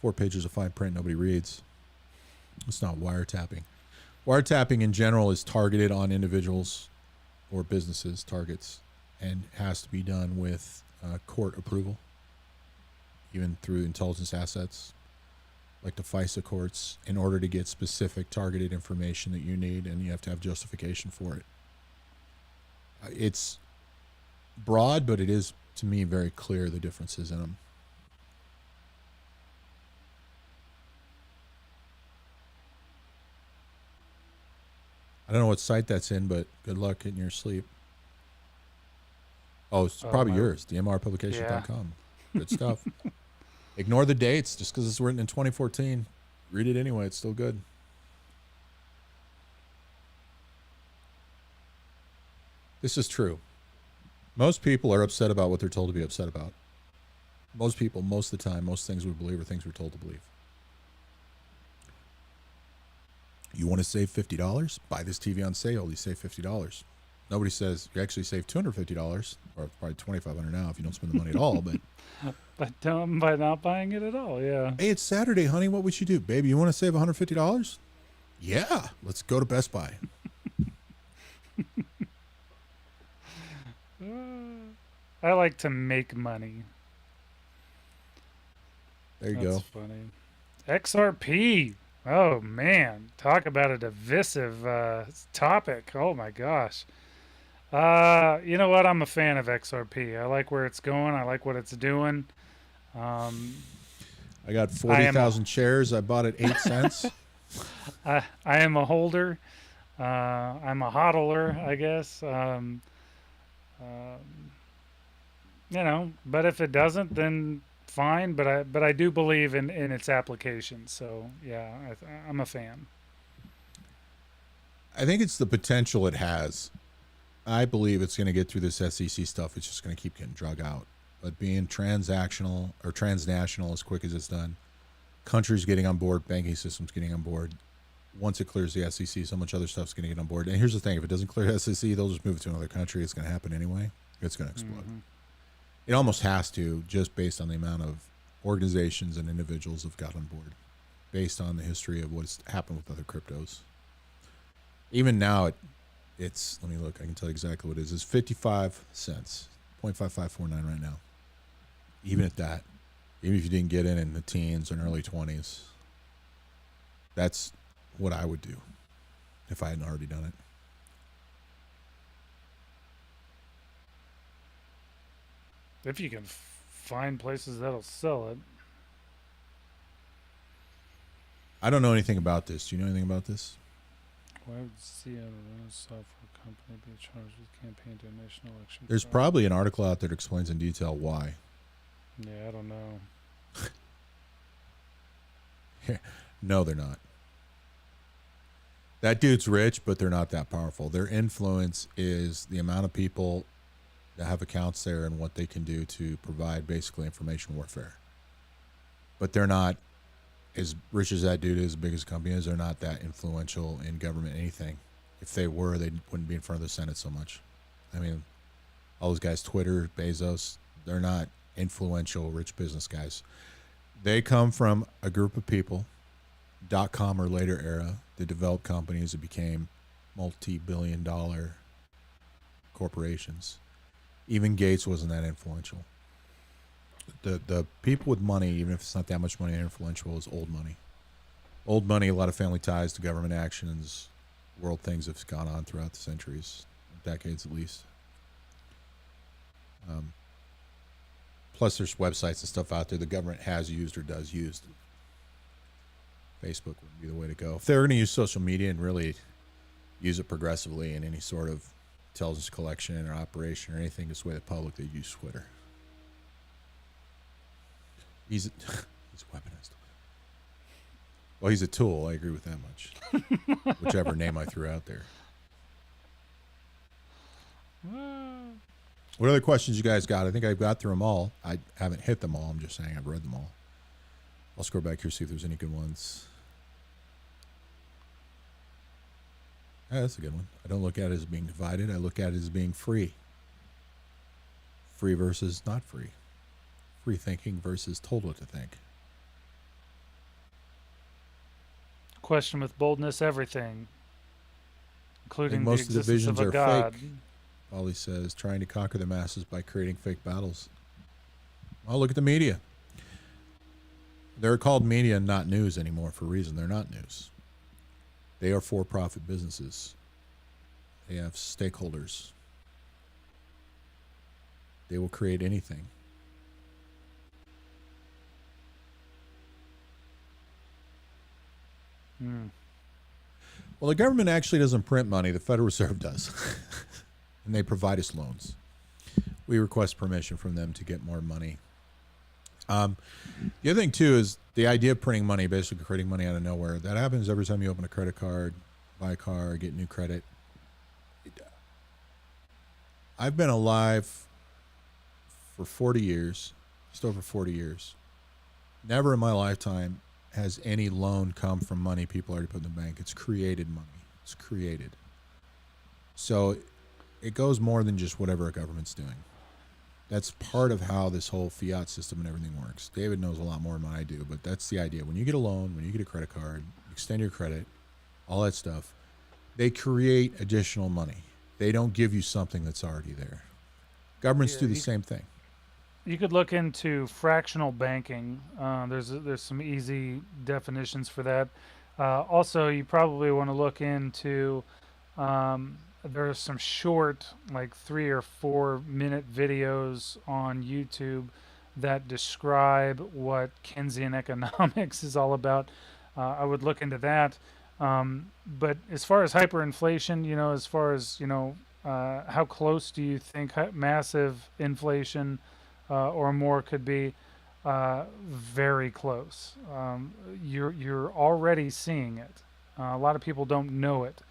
4 pages of fine print nobody reads. It's not wiretapping. Wiretapping in general is targeted on individuals or businesses, targets, and has to be done with court approval, even through intelligence assets like the FISA courts, in order to get specific targeted information that you need, and you have to have justification for it. It's broad, but it is, to me, very clear the differences in them. I don't know what site that's in, but good luck in your sleep. Oh, it's probably yours, dmrpublication.com. Yeah. Good stuff. Ignore the dates just because it's written in 2014. Read it anyway. It's still good. This is true. Most people are upset about what they're told to be upset about. Most people, most of the time, most things we believe are things we're told to believe. You want to save $50? Buy this TV on sale. You save $50. Nobody says you actually save $250, or probably $2,500 now if you don't spend the money at all. But by not buying it at all, yeah. Hey, it's Saturday, honey. What would you do, baby? You want to save $150? Yeah, let's go to Best Buy. I like to make money. There you go. That's funny. XRP. Oh man, talk about a divisive topic. Oh my gosh. You know what? I'm a fan of XRP. I like where it's going. I like what it's doing. I got 40,000 shares. I bought it 8 cents. I am a holder. I'm a hodler, I guess. But if it doesn't, then fine. But I do believe in its application. So yeah, I'm a fan. I think it's the potential it has. I believe it's going to get through this SEC stuff. It's just going to keep getting drug out. But being transactional or transnational as quick as it's done, countries getting on board, banking systems getting on board. Once it clears the SEC, so much other stuff's going to get on board. And here's the thing: if it doesn't clear the SEC, they'll just move it to another country. It's going to happen anyway. It's going to explode. Mm-hmm. It almost has to, just based on the amount of organizations and individuals have got on board, based on the history of what's happened with other cryptos. Even now, it's let me look. I can tell you exactly what it is. It's 55 cents, 0.5549 right now. Even at that, even if you didn't get in the teens and early 20s, that's what I would do if I hadn't already done it. If you can find places that'll sell it. I don't know anything about this. Do you know anything about this? Why would Seattle software company be charged with campaign donation election? There's probably an article out there that explains in detail why. Yeah, I don't know. No, they're not. That dude's rich, but they're not that powerful. Their influence is the amount of people that have accounts there and what they can do to provide basically information warfare. But they're not as rich as that dude is, as big as the company is. They're not that influential in government anything. If they were, they wouldn't be in front of the Senate so much. I mean, all those guys, Twitter, Bezos, they're not influential rich business guys. They come from a group of people, .com or later era, that developed companies that became multi-billion-dollar corporations. Even Gates wasn't that influential. The people with money, even if it's not that much money, influential is old money. Old money, a lot of family ties to government actions, world things have gone on throughout the centuries, decades at least. Plus, there's websites and stuff out there the government has used or does use. Facebook would be the way to go. If they're going to use social media and really use it progressively in any sort of intelligence collection or operation or anything to sway the public, they use Twitter. He's weaponized. Well, he's a tool. I agree with that much. Whichever name I threw out there. What other questions you guys got? I think I've got through them all. I haven't hit them all. I'm just saying I've read them all. I'll scroll back here, see if there's any good ones. Yeah, that's a good one. I don't look at it as being divided. I look at it as being free. Free versus not free. Free thinking versus told what to think. Question with boldness everything, including the most of the existence visions of a are god. fake. Ollie says, trying to conquer the masses by creating fake battles. Well, look at the media. They're called media and not news anymore for a reason. They're not news. They are for-profit businesses. They have stakeholders. They will create anything. Well, the government actually doesn't print money. The Federal Reserve does. And they provide us loans. We request permission from them to get more money. The other thing, too, is the idea of printing money, basically creating money out of nowhere. That happens every time you open a credit card, buy a car, get new credit. I've been alive for 40 years, just over 40 years. Never in my lifetime has any loan come from money people already put in the bank. It's created money. It's created. So it goes more than just whatever a government's doing. That's part of how this whole fiat system and everything works. David knows a lot more than I do, but that's the idea. When you get a loan, when you get a credit card, extend your credit, all that stuff, they create additional money. They don't give you something that's already there. Governments do the same thing. You could look into fractional banking. There's some easy definitions for that. Also, you probably want to look into there are some short, like 3 or 4 minute videos on YouTube that describe what Keynesian economics is all about. I would look into that. But as far as hyperinflation, as far as, how close do you think massive inflation or more could be? Very close. You're already seeing it. A lot of people don't know it.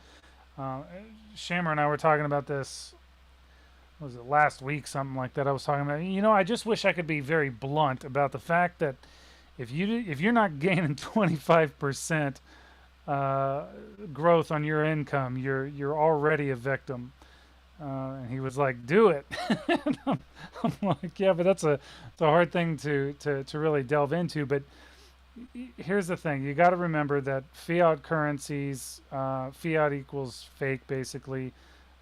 Shammer and I were talking about this, what was it, last week, something like that. I was talking about, I just wish I could be very blunt about the fact that if you're not gaining 25% growth on your income, you're already a victim. And he was like, "Do it." And I'm like, "Yeah, but it's a hard thing to really delve into." But here's the thing: you got to remember that fiat currencies, fiat equals fake, basically.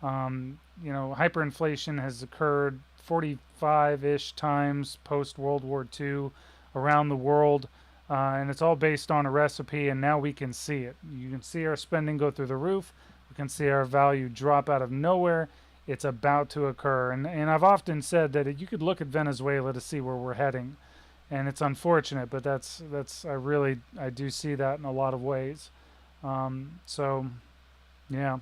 Hyperinflation has occurred 45-ish times post World War II around the world, and it's all based on a recipe. And now we can see it. You can see our spending go through the roof. We can see our value drop out of nowhere. It's about to occur, and I've often said that you could look at Venezuela to see where we're heading, and it's unfortunate, but that's I do see that in a lot of ways. So, yeah.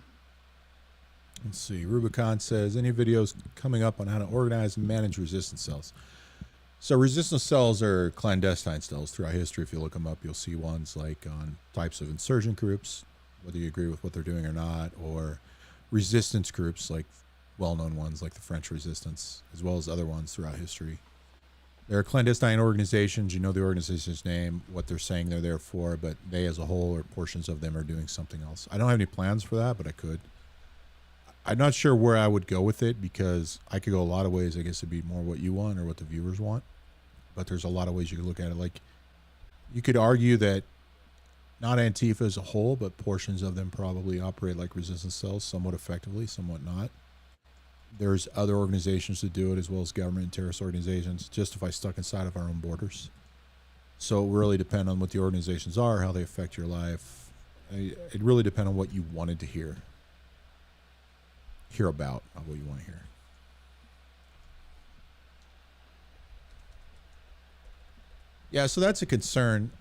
Let's see. Rubicon says, any videos coming up on how to organize and manage resistance cells? So resistance cells are clandestine cells throughout history. If you look them up, you'll see ones like on types of insurgent groups, whether you agree with what they're doing or not, or resistance groups like well-known ones like the French Resistance, as well as other ones throughout history. They're clandestine organizations. You know the organization's name, what they're saying they're there for, but they as a whole or portions of them are doing something else. I don't have any plans for that, but I could. I'm not sure where I would go with it because I could go a lot of ways. I guess it'd be more what you want or what the viewers want. But there's a lot of ways you could look at it. Like, you could argue that not Antifa as a whole, but portions of them probably operate like resistance cells, somewhat effectively, somewhat not. There's other organizations that do it, as well as government and terrorist organizations, justify stuck inside of our own borders. So it really depends on what the organizations are, how they affect your life. It really depends on what you wanted to hear about, not what you want to hear. Yeah, so that's a concern.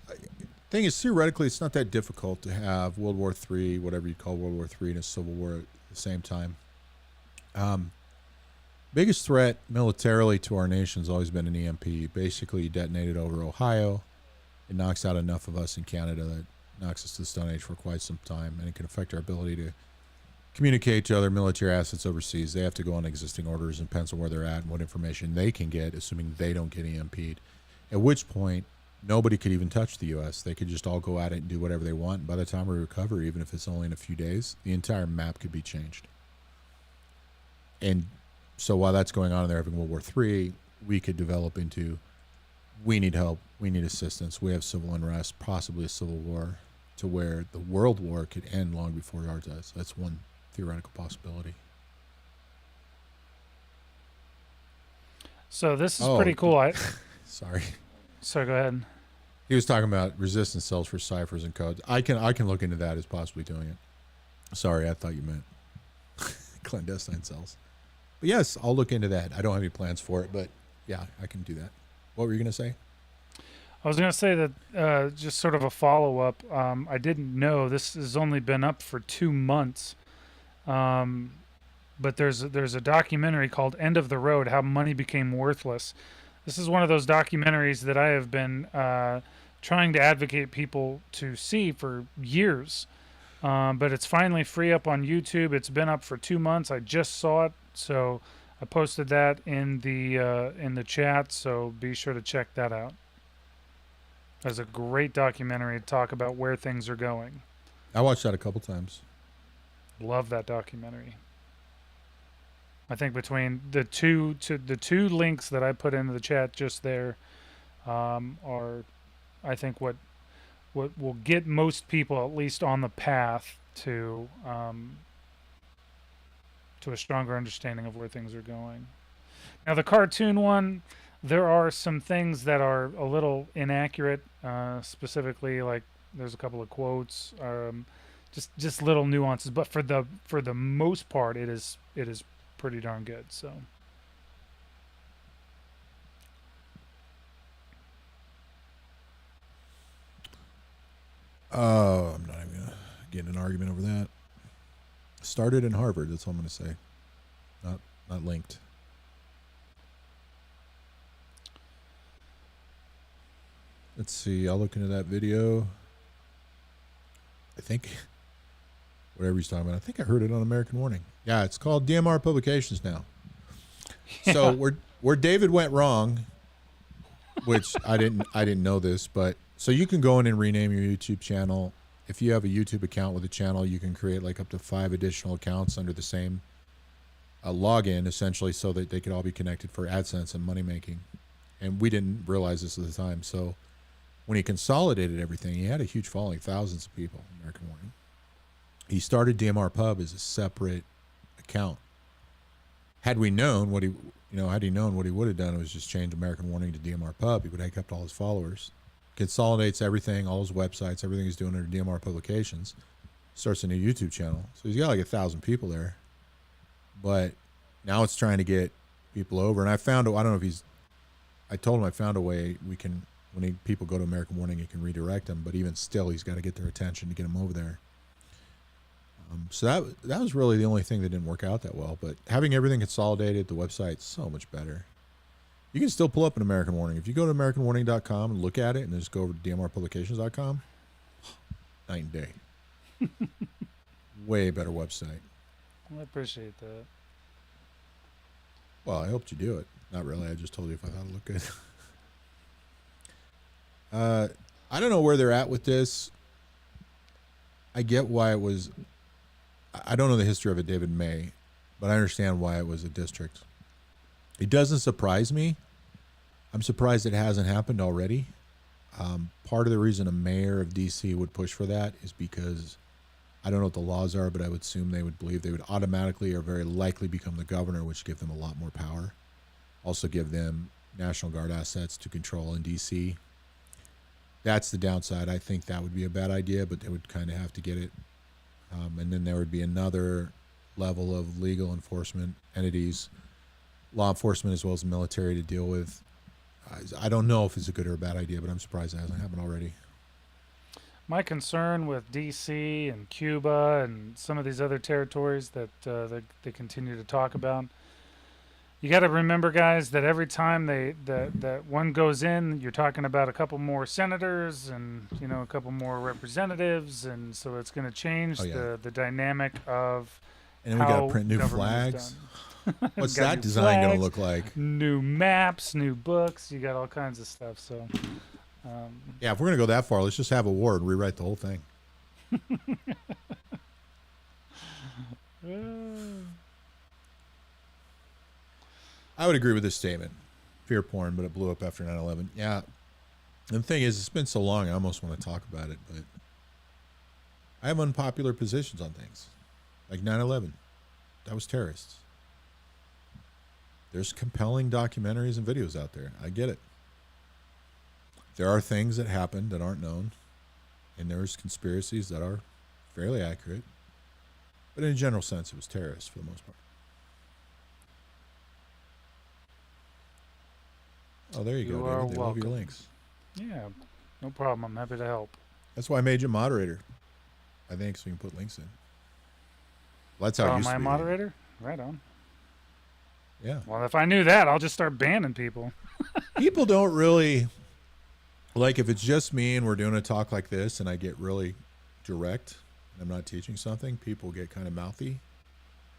Thing is, theoretically, it's not that difficult to have World War III, whatever you call World War III, and a civil war at the same time. Biggest threat militarily to our nation has always been an EMP. Basically detonated over Ohio. It knocks out enough of us in Canada that knocks us to the Stone Age for quite some time, and it can affect our ability to communicate to other military assets overseas. They have to go on existing orders and pencil where they're at and what information they can get, assuming they don't get EMP'd. At which point, nobody could even touch the U.S. They could just all go at it and do whatever they want. And by the time we recover, even if it's only in a few days, the entire map could be changed. And so while that's going on and they're having World War III, we could develop into, we need help, we need assistance, we have civil unrest, possibly a civil war, to where the world war could end long before ours does. That's one theoretical possibility. So this is pretty cool. Sorry. So go ahead. He was talking about resistance cells for ciphers and codes. I can look into that as possibly doing it. Sorry, I thought you meant clandestine cells. But yes, I'll look into that. I don't have any plans for it, but yeah, I can do that. What were you going to say? I was going to say that just sort of a follow-up. I didn't know this has only been up for 2 months. But there's a documentary called End of the Road, How Money Became Worthless. This is one of those documentaries that I have been trying to advocate people to see for years. But it's finally free up on YouTube. It's been up for 2 months. I just saw it, so I posted that in the chat, so be sure to check that out. It's a great documentary to talk about where things are going. I watched that a couple times. Love that documentary. I think between the two links that I put into the chat just there are, I think, what will get most people at least on the path to a stronger understanding of where things are going. Now the cartoon one, there are some things that are a little inaccurate. Specifically, like there's a couple of quotes. Just little nuances, but for the most part, it is pretty darn good. So, I'm not even gonna get in an argument over that. Started in Harvard. That's all I'm gonna say. Not linked. Let's see. I'll look into that video. I think. Whatever he's talking about. I think I heard it on American Warning. Yeah, it's called DMR Publications now. Yeah. So where David went wrong, which I didn't know this, but so you can go in and rename your YouTube channel. If you have a YouTube account with a channel, you can create like up to 5 additional accounts under the same a login essentially so that they could all be connected for AdSense and money making. And we didn't realize this at the time. So when he consolidated everything, he had a huge following, thousands of people in American Warning. He started DMR Pub as a separate account. Had we known what he, had he known what he would have done, it was just change American Warning to DMR Pub. He would have kept all his followers. Consolidates everything, all his websites, everything he's doing under DMR Publications. Starts a new YouTube channel. So he's got like 1,000 people there. But now it's trying to get people over. And I found, I don't know if I told him I found a way we can, when people go to American Warning, you can redirect them. But even still, he's got to get their attention to get them over there. So that was really the only thing that didn't work out that well. But having everything consolidated, the website's so much better. You can still pull up an American Warning. If you go to AmericanWarning.com and look at it and then just go over to DMRPublications.com, night and day. Way better website. I appreciate that. Well, I hoped you do it. Not really. I just told you if I thought it looked good. I don't know where they're at with this. I get why it was... I don't know the history of it, David May, but I understand why it was a district. It doesn't surprise me. I'm surprised it hasn't happened already. Part of the reason a mayor of D.C. would push for that is because I don't know what the laws are, but I would assume they would believe they would automatically or very likely become the governor, which give them a lot more power. Also give them National Guard assets to control in D.C. That's the downside. I think that would be a bad idea, but they would kind of have to get it. And then there would be another level of legal enforcement entities, law enforcement as well as the military to deal with. I don't know if it's a good or a bad idea, but I'm surprised it hasn't happened already. My concern with D.C. and Cuba and some of these other territories that they continue to talk about, you got to remember, guys, that every time that one goes in, you're talking about a couple more senators and a couple more representatives, and so it's going to change the dynamic of. And then we got to print new flags. What's that design going to look like? New maps, new books. You got all kinds of stuff. So. Yeah, if we're going to go that far, let's just have a war and rewrite the whole thing. I would agree with this statement. Fear porn, but it blew up after 9/11. Yeah. And the thing is, it's been so long, I almost want to talk about it, but I have unpopular positions on things. Like 9/11. That was terrorists. There's compelling documentaries and videos out there. I get it. There are things that happened that aren't known, and there's conspiracies that are fairly accurate. But in a general sense, it was terrorists for the most part. Oh, there you go, David. They love your links. Yeah, no problem. I'm happy to help. That's why I made you moderator. I think so you can put links in. Well, that's how it used to be. Am I a moderator? Right on. Yeah. Well, if I knew that, I'll just start banning people. People don't really... Like, if it's just me and we're doing a talk like this and I get really direct, I'm not teaching something, people get kind of mouthy.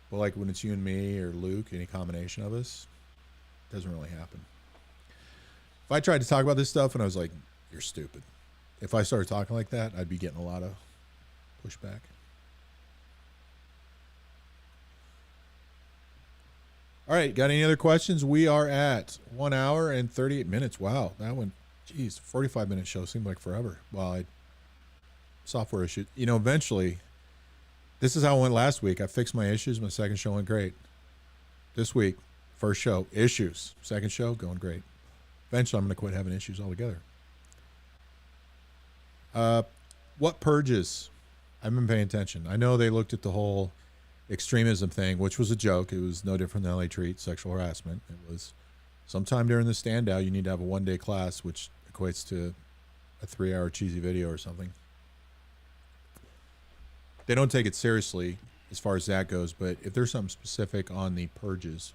But, like, when it's you and me or Luke, any combination of us, it doesn't really happen. If I tried to talk about this stuff and I was like, you're stupid. If I started talking like that, I'd be getting a lot of pushback. All right, got any other questions? We are at 1 hour and 38 minutes. Wow, that went, geez, 45-minute show seemed like forever. Well, software issue. Eventually, this is how it went last week. I fixed my issues. My second show went great. This week, first show, issues. Second show, going great. Eventually, I'm going to quit having issues altogether. What purges? I haven't been paying attention. I know they looked at the whole extremism thing, which was a joke. It was no different than LA Treat, sexual harassment. It was sometime during the standout, you need to have a one-day class, which equates to a 3-hour cheesy video or something. They don't take it seriously as far as that goes, but if there's something specific on the purges,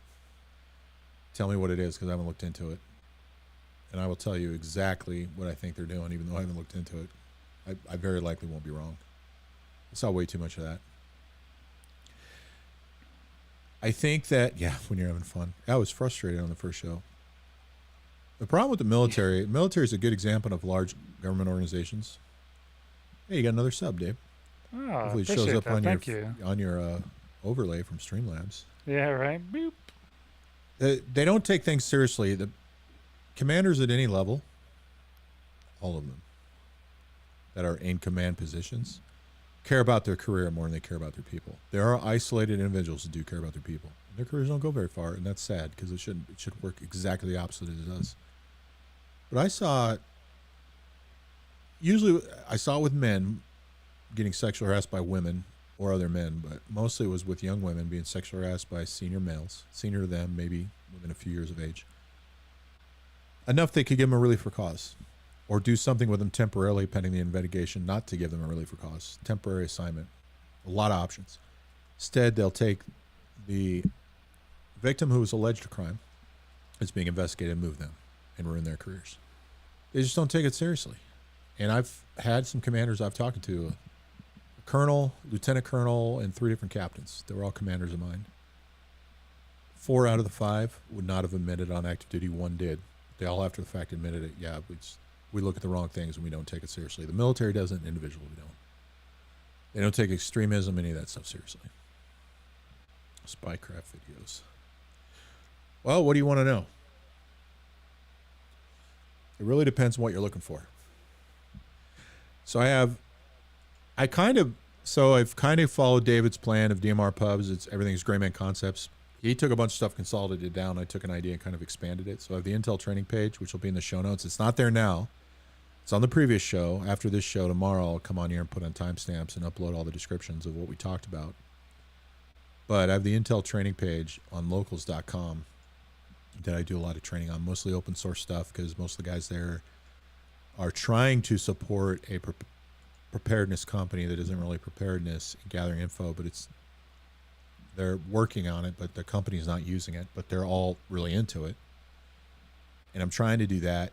tell me what it is, because I haven't looked into it. And I will tell you exactly what I think they're doing, even though I haven't looked into it. I very likely won't be wrong. I saw way too much of that. I think that, yeah, when you're having fun. I was frustrated on the first show. The problem with the military is a good example of large government organizations. Hey, you got another sub, Dave. Oh, hopefully it shows up that. on Thank your you. on your overlay from Streamlabs. Yeah, right. Boop. They don't take things seriously. The commanders at any level, all of them that are in command positions, care about their career more than they care about their people. There are isolated individuals that do care about their people. Their careers don't go very far, and that's sad because it shouldn't. It should work exactly the opposite as it does. But I saw it with men getting sexually harassed by women or other men, but mostly it was with young women being sexually harassed by senior males, senior to them, maybe within a few years of age. Enough they could give them a relief for cause or do something with them temporarily pending the investigation not to give them a relief for cause. Temporary assignment. A lot of options. Instead, they'll take the victim who was alleged a crime is being investigated and move them and ruin their careers. They just don't take it seriously. And I've had some commanders I've talked to, a colonel, lieutenant colonel, and 3 different captains. They were all commanders of mine. 4 out of the 5 would not have admitted on active duty. 1 did. They all after the fact admitted it. Yeah, we look at the wrong things and we don't take it seriously. The military doesn't, individually we don't. They don't take extremism, any of that stuff seriously. Spycraft videos. Well, what do you want to know? It really depends on what you're looking for. So I've kind of followed David's plan of DMR pubs. Everything's Grayman concepts. He took a bunch of stuff, consolidated it down. I took an idea and kind of expanded it. So I have the Intel training page, which will be in the show notes. It's not there now. It's on the previous show. After this show tomorrow, I'll come on here and put on timestamps and upload all the descriptions of what we talked about. But I have the Intel training page on locals.com that I do a lot of training on, mostly open source stuff because most of the guys there are trying to support a preparedness company that isn't really preparedness and gathering info, but they're working on it, but the company's not using it, but they're all really into it. And I'm trying to do that.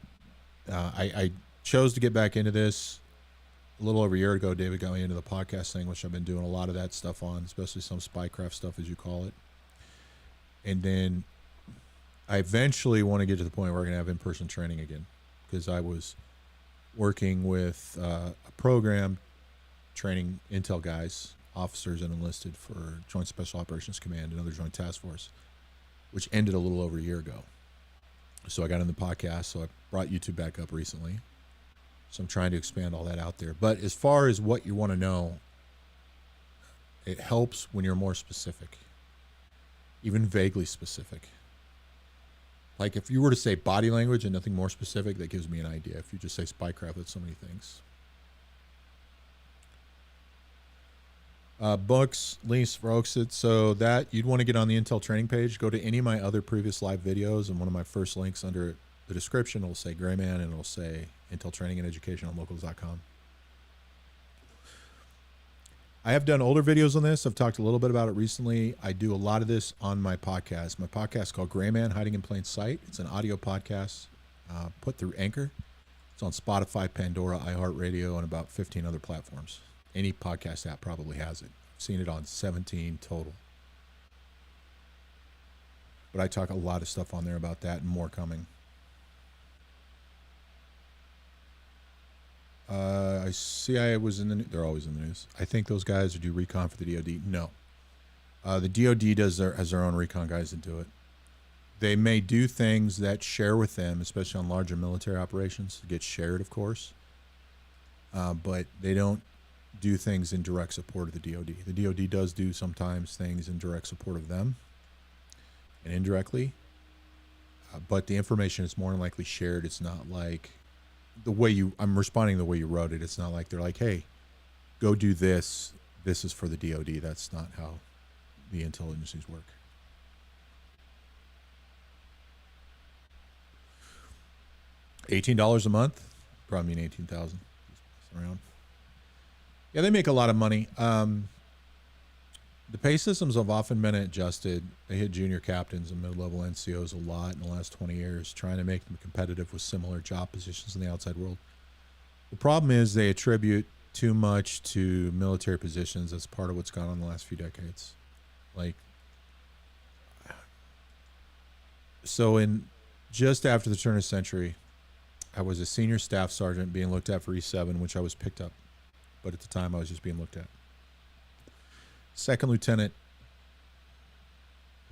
I chose to get back into this a little over a year ago. David got me into the podcast thing, which I've been doing a lot of that stuff on, especially some spycraft stuff, as you call it. And then I eventually want to get to the point where we're going to have in-person training again, because I was working with a program training intel guys, officers and enlisted for Joint Special Operations Command and other Joint Task Force, which ended a little over a year ago. So I got in the podcast, so I brought YouTube back up recently. So I'm trying to expand all that out there. But as far as what you want to know, it helps when you're more specific, even vaguely specific. Like if you were to say body language and nothing more specific, that gives me an idea. If you just say spycraft, that's so many things. Books, links for Oxid. So that you'd want to get on the Intel training page. Go to any of my other previous live videos, and one of my first links under the description will say Grayman, and it'll say Intel Training and Education on locals.com. I have done older videos on this. I've talked a little bit about it recently. I do a lot of this on my podcast. My podcast is called Grayman Hiding in Plain Sight. It's an audio podcast put through Anchor. It's on Spotify, Pandora, iHeartRadio, and about 15 other platforms. Any podcast app probably has it. I've seen it on 17 total. But I talk a lot of stuff on there about that and more coming. I CIA was in the news. They're always in the news. I think those guys do recon for the DoD. No. The DoD has their own recon guys that do it. They may do things that share with them, especially on larger military operations. It gets shared, of course. But they don't do things in direct support of the DoD. The DoD does do sometimes things in direct support of them and indirectly. But the information is more than likely shared. It's not like I'm responding the way you wrote it. It's not like they're like, hey, go do this. This is for the DoD. That's not how the intel agencies work. $18 a month, probably mean 18,000 around. Yeah, they make a lot of money. The pay systems have often been adjusted. They hit junior captains and mid-level NCOs a lot in the last 20 years, trying to make them competitive with similar job positions in the outside world. The problem is they attribute too much to military positions. That's part of what's gone on in the last few decades. So just after the turn of the century, I was a senior staff sergeant being looked at for E7, which I was picked up. But at the time, I was just being looked at. Second lieutenant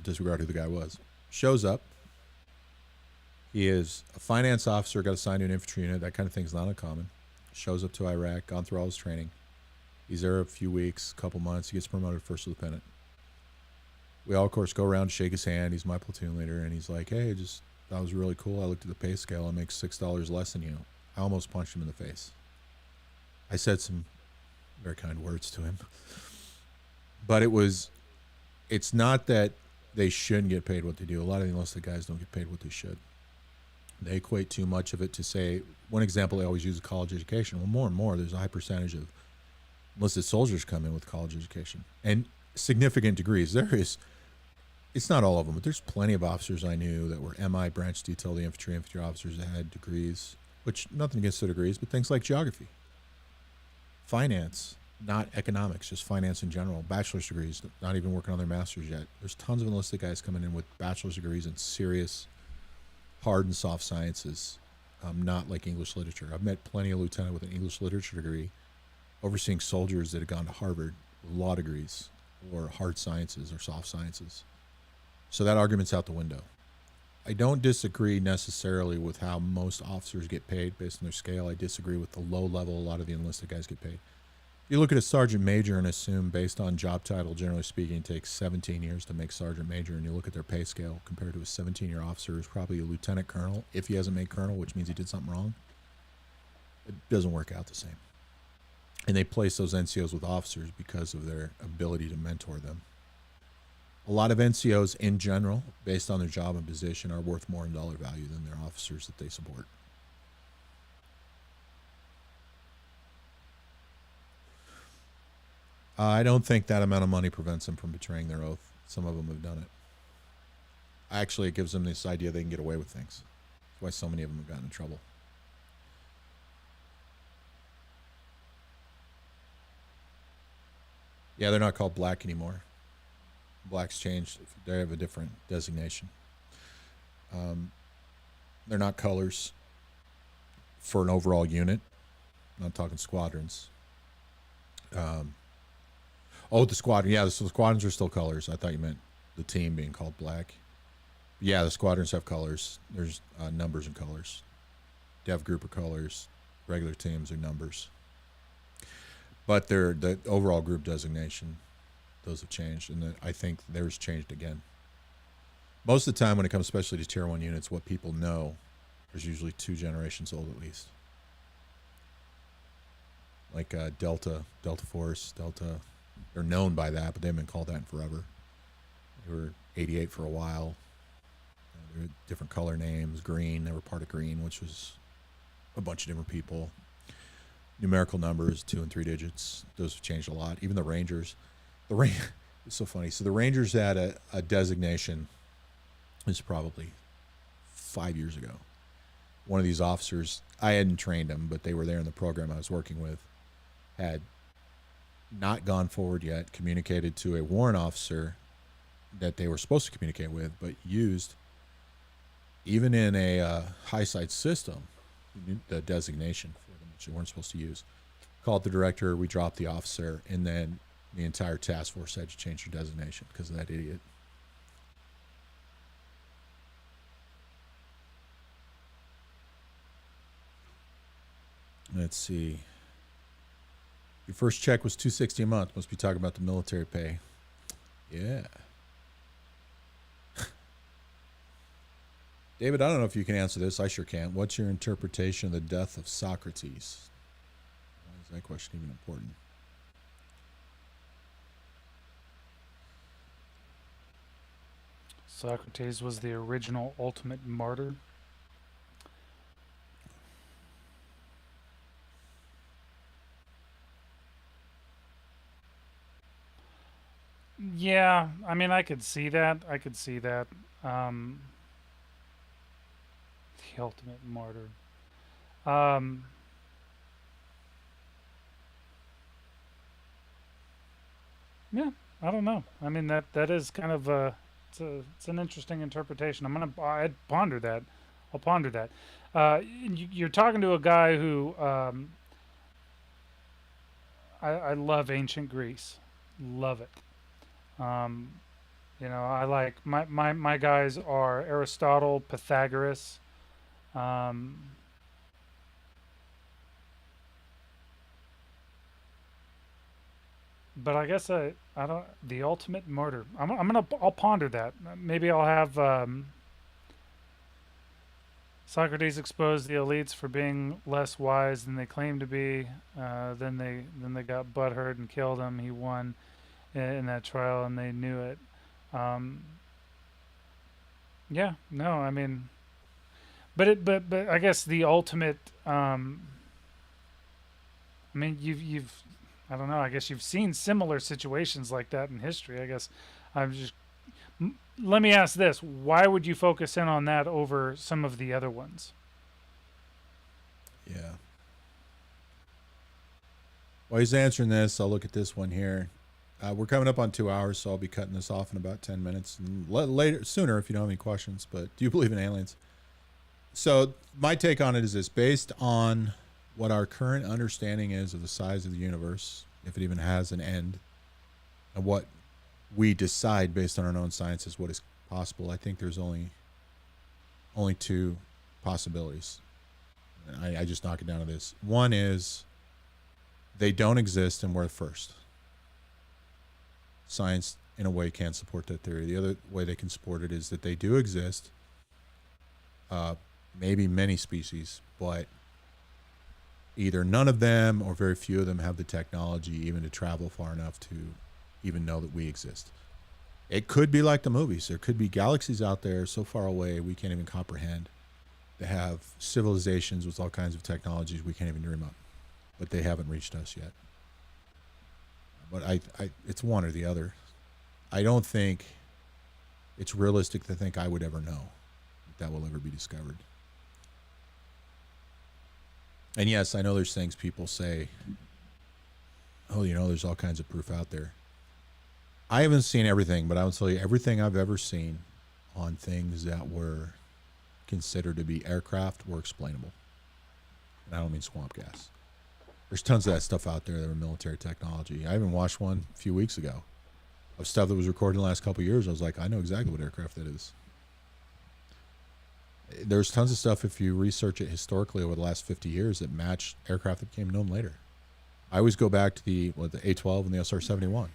disregard who the guy was. Shows up. He is a finance officer, got assigned to an infantry unit. That kind of thing's not uncommon. Shows up to Iraq, gone through all his training. He's there a few weeks, a couple months. He gets promoted first lieutenant. We all, of course, go around, shake his hand. He's my platoon leader, and he's like, hey, that was really cool. I looked at the pay scale. I make $6 less than you. I almost punched him in the face. I said some very kind words to him. But it's not that they shouldn't get paid what they do. A lot of the enlisted guys don't get paid what they should. They equate too much of it to say, one example they always use is college education. Well, more and more, there's a high percentage of enlisted soldiers come in with college education. And significant degrees. It's not all of them, but there's plenty of officers I knew that were MI, branch detail, the infantry officers that had degrees, which nothing against the degrees, but things like geography, finance, not economics, just finance in general, bachelor's degrees, not even working on their master's yet. There's tons of enlisted guys coming in with bachelor's degrees in serious hard and soft sciences, not like English literature. I've met plenty of lieutenants with an English literature degree overseeing soldiers that have gone to Harvard with law degrees or hard sciences or soft sciences. So that argument's out the window. I don't disagree necessarily with how most officers get paid based on their scale. I disagree with the low level a lot of the enlisted guys get paid. If you look at a sergeant major and assume based on job title, generally speaking, it takes 17 years to make sergeant major, and you look at their pay scale compared to a 17-year officer who's probably a lieutenant colonel, if he hasn't made colonel, which means he did something wrong, it doesn't work out the same. And they place those NCOs with officers because of their ability to mentor them. A lot of NCOs in general, based on their job and position, are worth more in dollar value than their officers that they support. I don't think that amount of money prevents them from betraying their oath. Some of them have done it. Actually, it gives them this idea they can get away with things. That's why so many of them have gotten in trouble. Yeah, they're not called black anymore. Black's changed. They have a different designation. They're not colors for an overall unit. I'm not talking squadrons. The squadron. Yeah, so the squadrons are still colors. I thought you meant the team being called black. Yeah, the squadrons have colors. There's numbers and colors. Dev group are colors. Regular teams are numbers. But the overall group designation, those have changed, and I think theirs changed again. Most of the time when it comes especially to Tier 1 units, what people know is usually 2 generations old at least. Like Delta Force, Delta, they're known by that, but they haven't been called that in forever. They were 88 for a while. There were different color names. Green, they were part of Green, which was a bunch of different people. Numerical numbers, 2 and 3 digits. Those have changed a lot. Even the Rangers. It's so funny. So the Rangers had a designation. This is probably 5 years ago. One of these officers, I hadn't trained them, but they were there in the program I was working with, had not gone forward yet, communicated to a warrant officer that they were supposed to communicate with, but used, even in a high site system, the designation for them, which they weren't supposed to use. Called the director, we dropped the officer, and then the entire task force had to change their designation because of that idiot. Let's see. Your first check was $260 a month. Must be talking about the military pay. Yeah. David, I don't know if you can answer this. I sure can't. What's your interpretation of the death of Socrates? Why is that question even important? Socrates was the original ultimate martyr. Yeah, I mean, I could see that. The ultimate martyr. Yeah, I don't know. I mean, that is kind of it's an interesting interpretation. I'd ponder that. I'll ponder that. You're talking to a guy who I love ancient Greece. Love it. I like my guys are Aristotle, Pythagoras. Um, but I guess I don't the ultimate martyr. I'll ponder that. Maybe I'll have Socrates exposed the elites for being less wise than they claimed to be. Then they got butthurt and killed him. He won in that trial, and they knew it. Um, yeah, no, I mean, but I guess the ultimate. I mean, you've I don't know. I guess you've seen similar situations like that in history. I guess I'm just. Let me ask this: why would you focus in on that over some of the other ones? Yeah. While he's answering this, I'll look at this one here. We're coming up on 2 hours, so I'll be cutting this off in about 10 minutes. And later, sooner, if you don't have any questions. But do you believe in aliens? So my take on it is this: based on what our current understanding is of the size of the universe, if it even has an end, and what we decide based on our own science is what is possible, I think there's only two possibilities. And I just knock it down to this. One is they don't exist and we're first. Science, in a way, can't support that theory. The other way they can support it is that they do exist, maybe many species, but either none of them or very few of them have the technology even to travel far enough to even know that we exist. It could be like the movies. There could be galaxies out there so far away we can't even comprehend. They have civilizations with all kinds of technologies we can't even dream of, but they haven't reached us yet. But it's one or the other. I don't think it's realistic to think I would ever know that will ever be discovered. And yes, I know there's things people say, oh, there's all kinds of proof out there. I haven't seen everything, but I will tell you everything I've ever seen on things that were considered to be aircraft were explainable. And I don't mean swamp gas. There's tons of that stuff out there that were military technology. I even watched one a few weeks ago of stuff that was recorded in the last couple of years. I was like, I know exactly what aircraft that is. There's tons of stuff, if you research it historically over the last 50 years, that match aircraft that became known later. I always go back to the A-12 and the SR-71.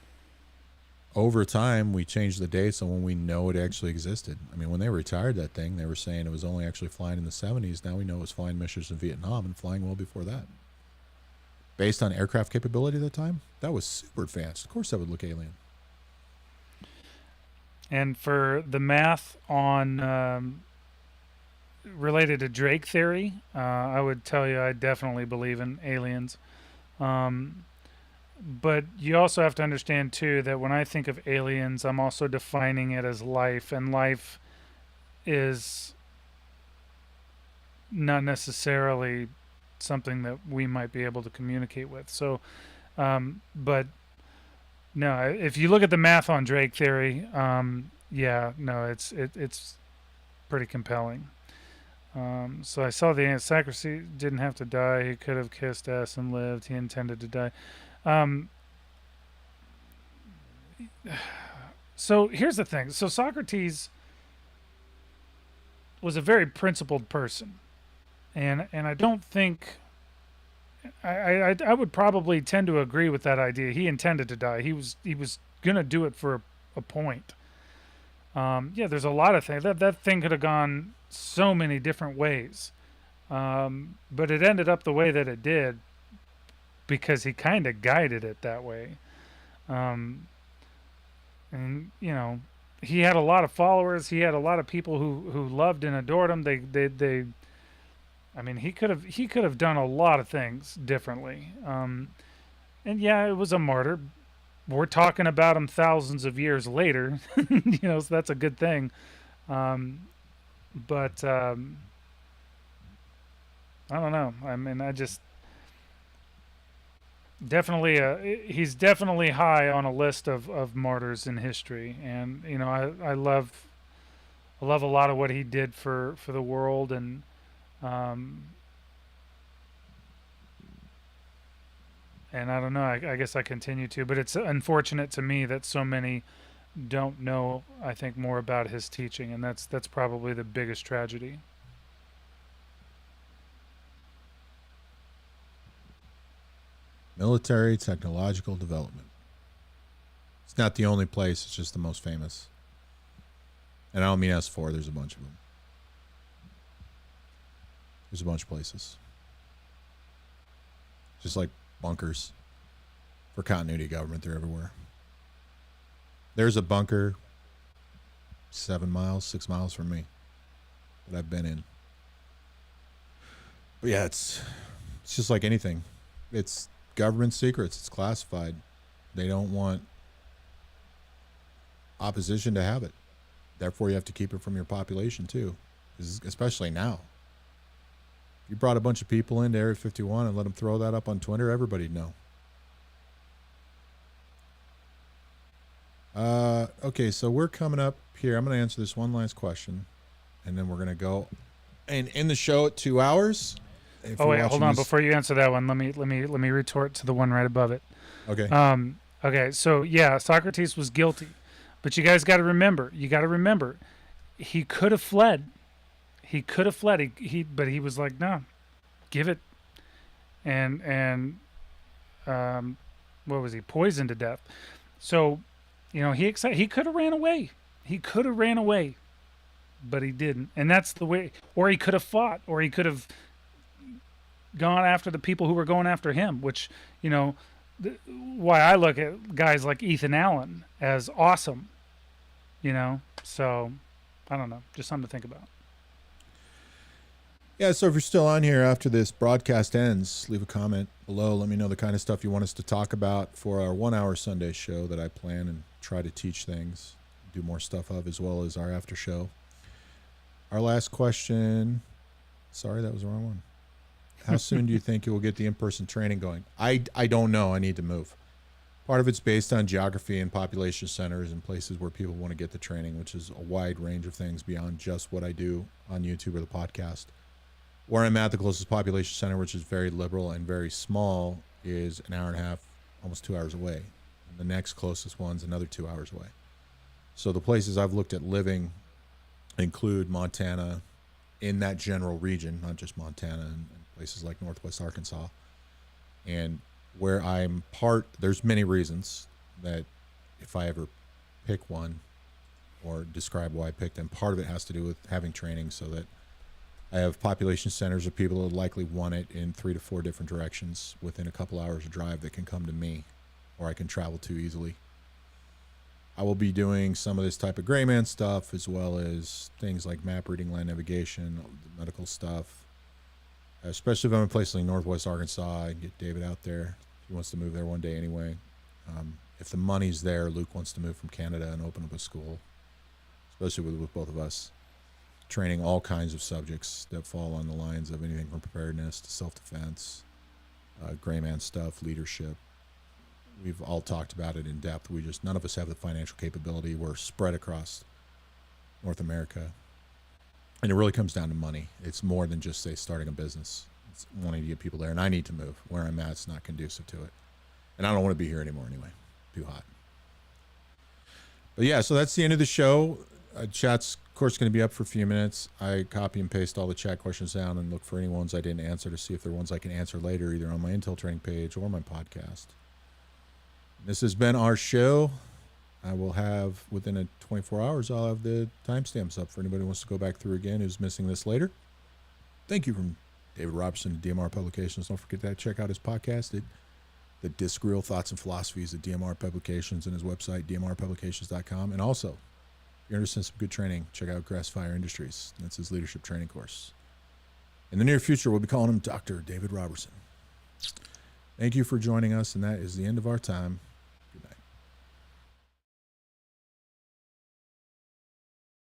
Over time, we changed the dates on when we know it actually existed. I mean, when they retired that thing, they were saying it was only actually flying in the 70s. Now we know it was flying missions in Vietnam and flying well before that. Based on aircraft capability at that time, that was super advanced. Of course that would look alien. And for the math on related to Drake theory, I would tell you I definitely believe in aliens. But you also have to understand, too, that when I think of aliens, I'm also defining it as life. And life is not necessarily something that we might be able to communicate with. So, but no, if you look at the math on Drake theory, yeah, no, it's pretty compelling. So I saw the Socrates didn't have to die. He could have kissed ass and lived. He intended to die. So here's the thing. So Socrates was a very principled person, and I don't think I would probably tend to agree with that idea. He intended to die. He was gonna do it for a point. Yeah, there's a lot of things that thing could have gone so many different ways, but it ended up the way that it did because he kind of guided it that way. And he had a lot of followers. He had a lot of people who loved and adored him. They I mean, he could have done a lot of things differently. And yeah, it was a martyr. We're talking about him thousands of years later, so that's a good thing. But I don't know. I mean, I just definitely he's definitely high on a list of martyrs in history, and I love a lot of what he did for the world, and um, and I don't know. I guess I continue to, but it's unfortunate to me that so many don't know, I think, more about his teaching, and that's probably the biggest tragedy. Military technological development. It's not the only place, it's just the most famous. And I don't mean S4, there's a bunch of them. There's a bunch of places. Just like bunkers for continuity government, they're everywhere. There's a bunker 6 miles from me that I've been in. But yeah, it's just like anything. It's government secrets. It's classified. They don't want opposition to have it. Therefore, you have to keep it from your population too, especially now. If you brought a bunch of people into Area 51 and let them throw that up on Twitter, everybody'd know. Okay, so we're coming up here. I'm going to answer this one last question, and then we're going to go and end the show at 2 hours. Oh wait, hold on. Before you answer that one, let me retort to the one right above it. Okay. Okay. So yeah, Socrates was guilty, but you guys got to remember. He could have fled. But he was like, no, give it. And what was he? Poisoned to death. So, he could have ran away. But he didn't. And that's the way. Or he could have fought. Or he could have gone after the people who were going after him. Which, why I look at guys like Ethan Allen as awesome. So I don't know. Just something to think about. Yeah, so if you're still on here after this broadcast ends, leave a comment below. Let me know the kind of stuff you want us to talk about for our 1 hour Sunday show that I plan and try to teach things, do more stuff of, as well as our after show. Our last question. Sorry, that was the wrong one. How soon do you think you will get the in-person training going? I don't know. I need to move. Part of it's based on geography and population centers and places where people want to get the training, which is a wide range of things beyond just what I do on YouTube or the podcast. Where I'm at, the closest population center, which is very liberal and very small, is an hour and a half, almost 2 hours away. And the next closest one's another 2 hours away. So the places I've looked at living include Montana, in that general region, not just Montana, and places like Northwest Arkansas. And where I'm there's many reasons that if I ever pick one or describe why I picked them, part of it has to do with having training so that I have population centers of people that likely want it in 3 to 4 different directions within a couple hours of drive that can come to me or I can travel to easily. I will be doing some of this type of Grayman stuff as well as things like map reading, land navigation, medical stuff, especially if I'm in a place like Northwest Arkansas. I can get David out there. He wants to move there one day anyway. If the money's there, Luke wants to move from Canada and open up a school, especially with both of us. Training all kinds of subjects that fall on the lines of anything from preparedness to self-defense, Grayman stuff, leadership. We've all talked about it in depth. None of us have the financial capability. We're spread across North America. And it really comes down to money. It's more than just, say, starting a business. It's wanting to get people there. And I need to move. Where I'm at, it's not conducive to it. And I don't want to be here anymore anyway. Too hot. But yeah, so that's the end of the show. Chat's, of course, going to be up for a few minutes. I copy and paste all the chat questions down and look for any ones I didn't answer to see if there are ones I can answer later, either on my Intel training page or my podcast. This has been our show. I will have, within 24 hours, I'll have the timestamps up for anybody who wants to go back through again who's missing this later. Thank you from David Robertson to DMR Publications. Don't forget to check out his podcast at The Discreal Thoughts and Philosophies at DMR Publications and his website, dmrpublications.com. And also, if you're interested in some good training, check out Grassfire Industries. That's his leadership training course. In the near future, we'll be calling him Dr. David Robertson. Thank you for joining us, and that is the end of our time.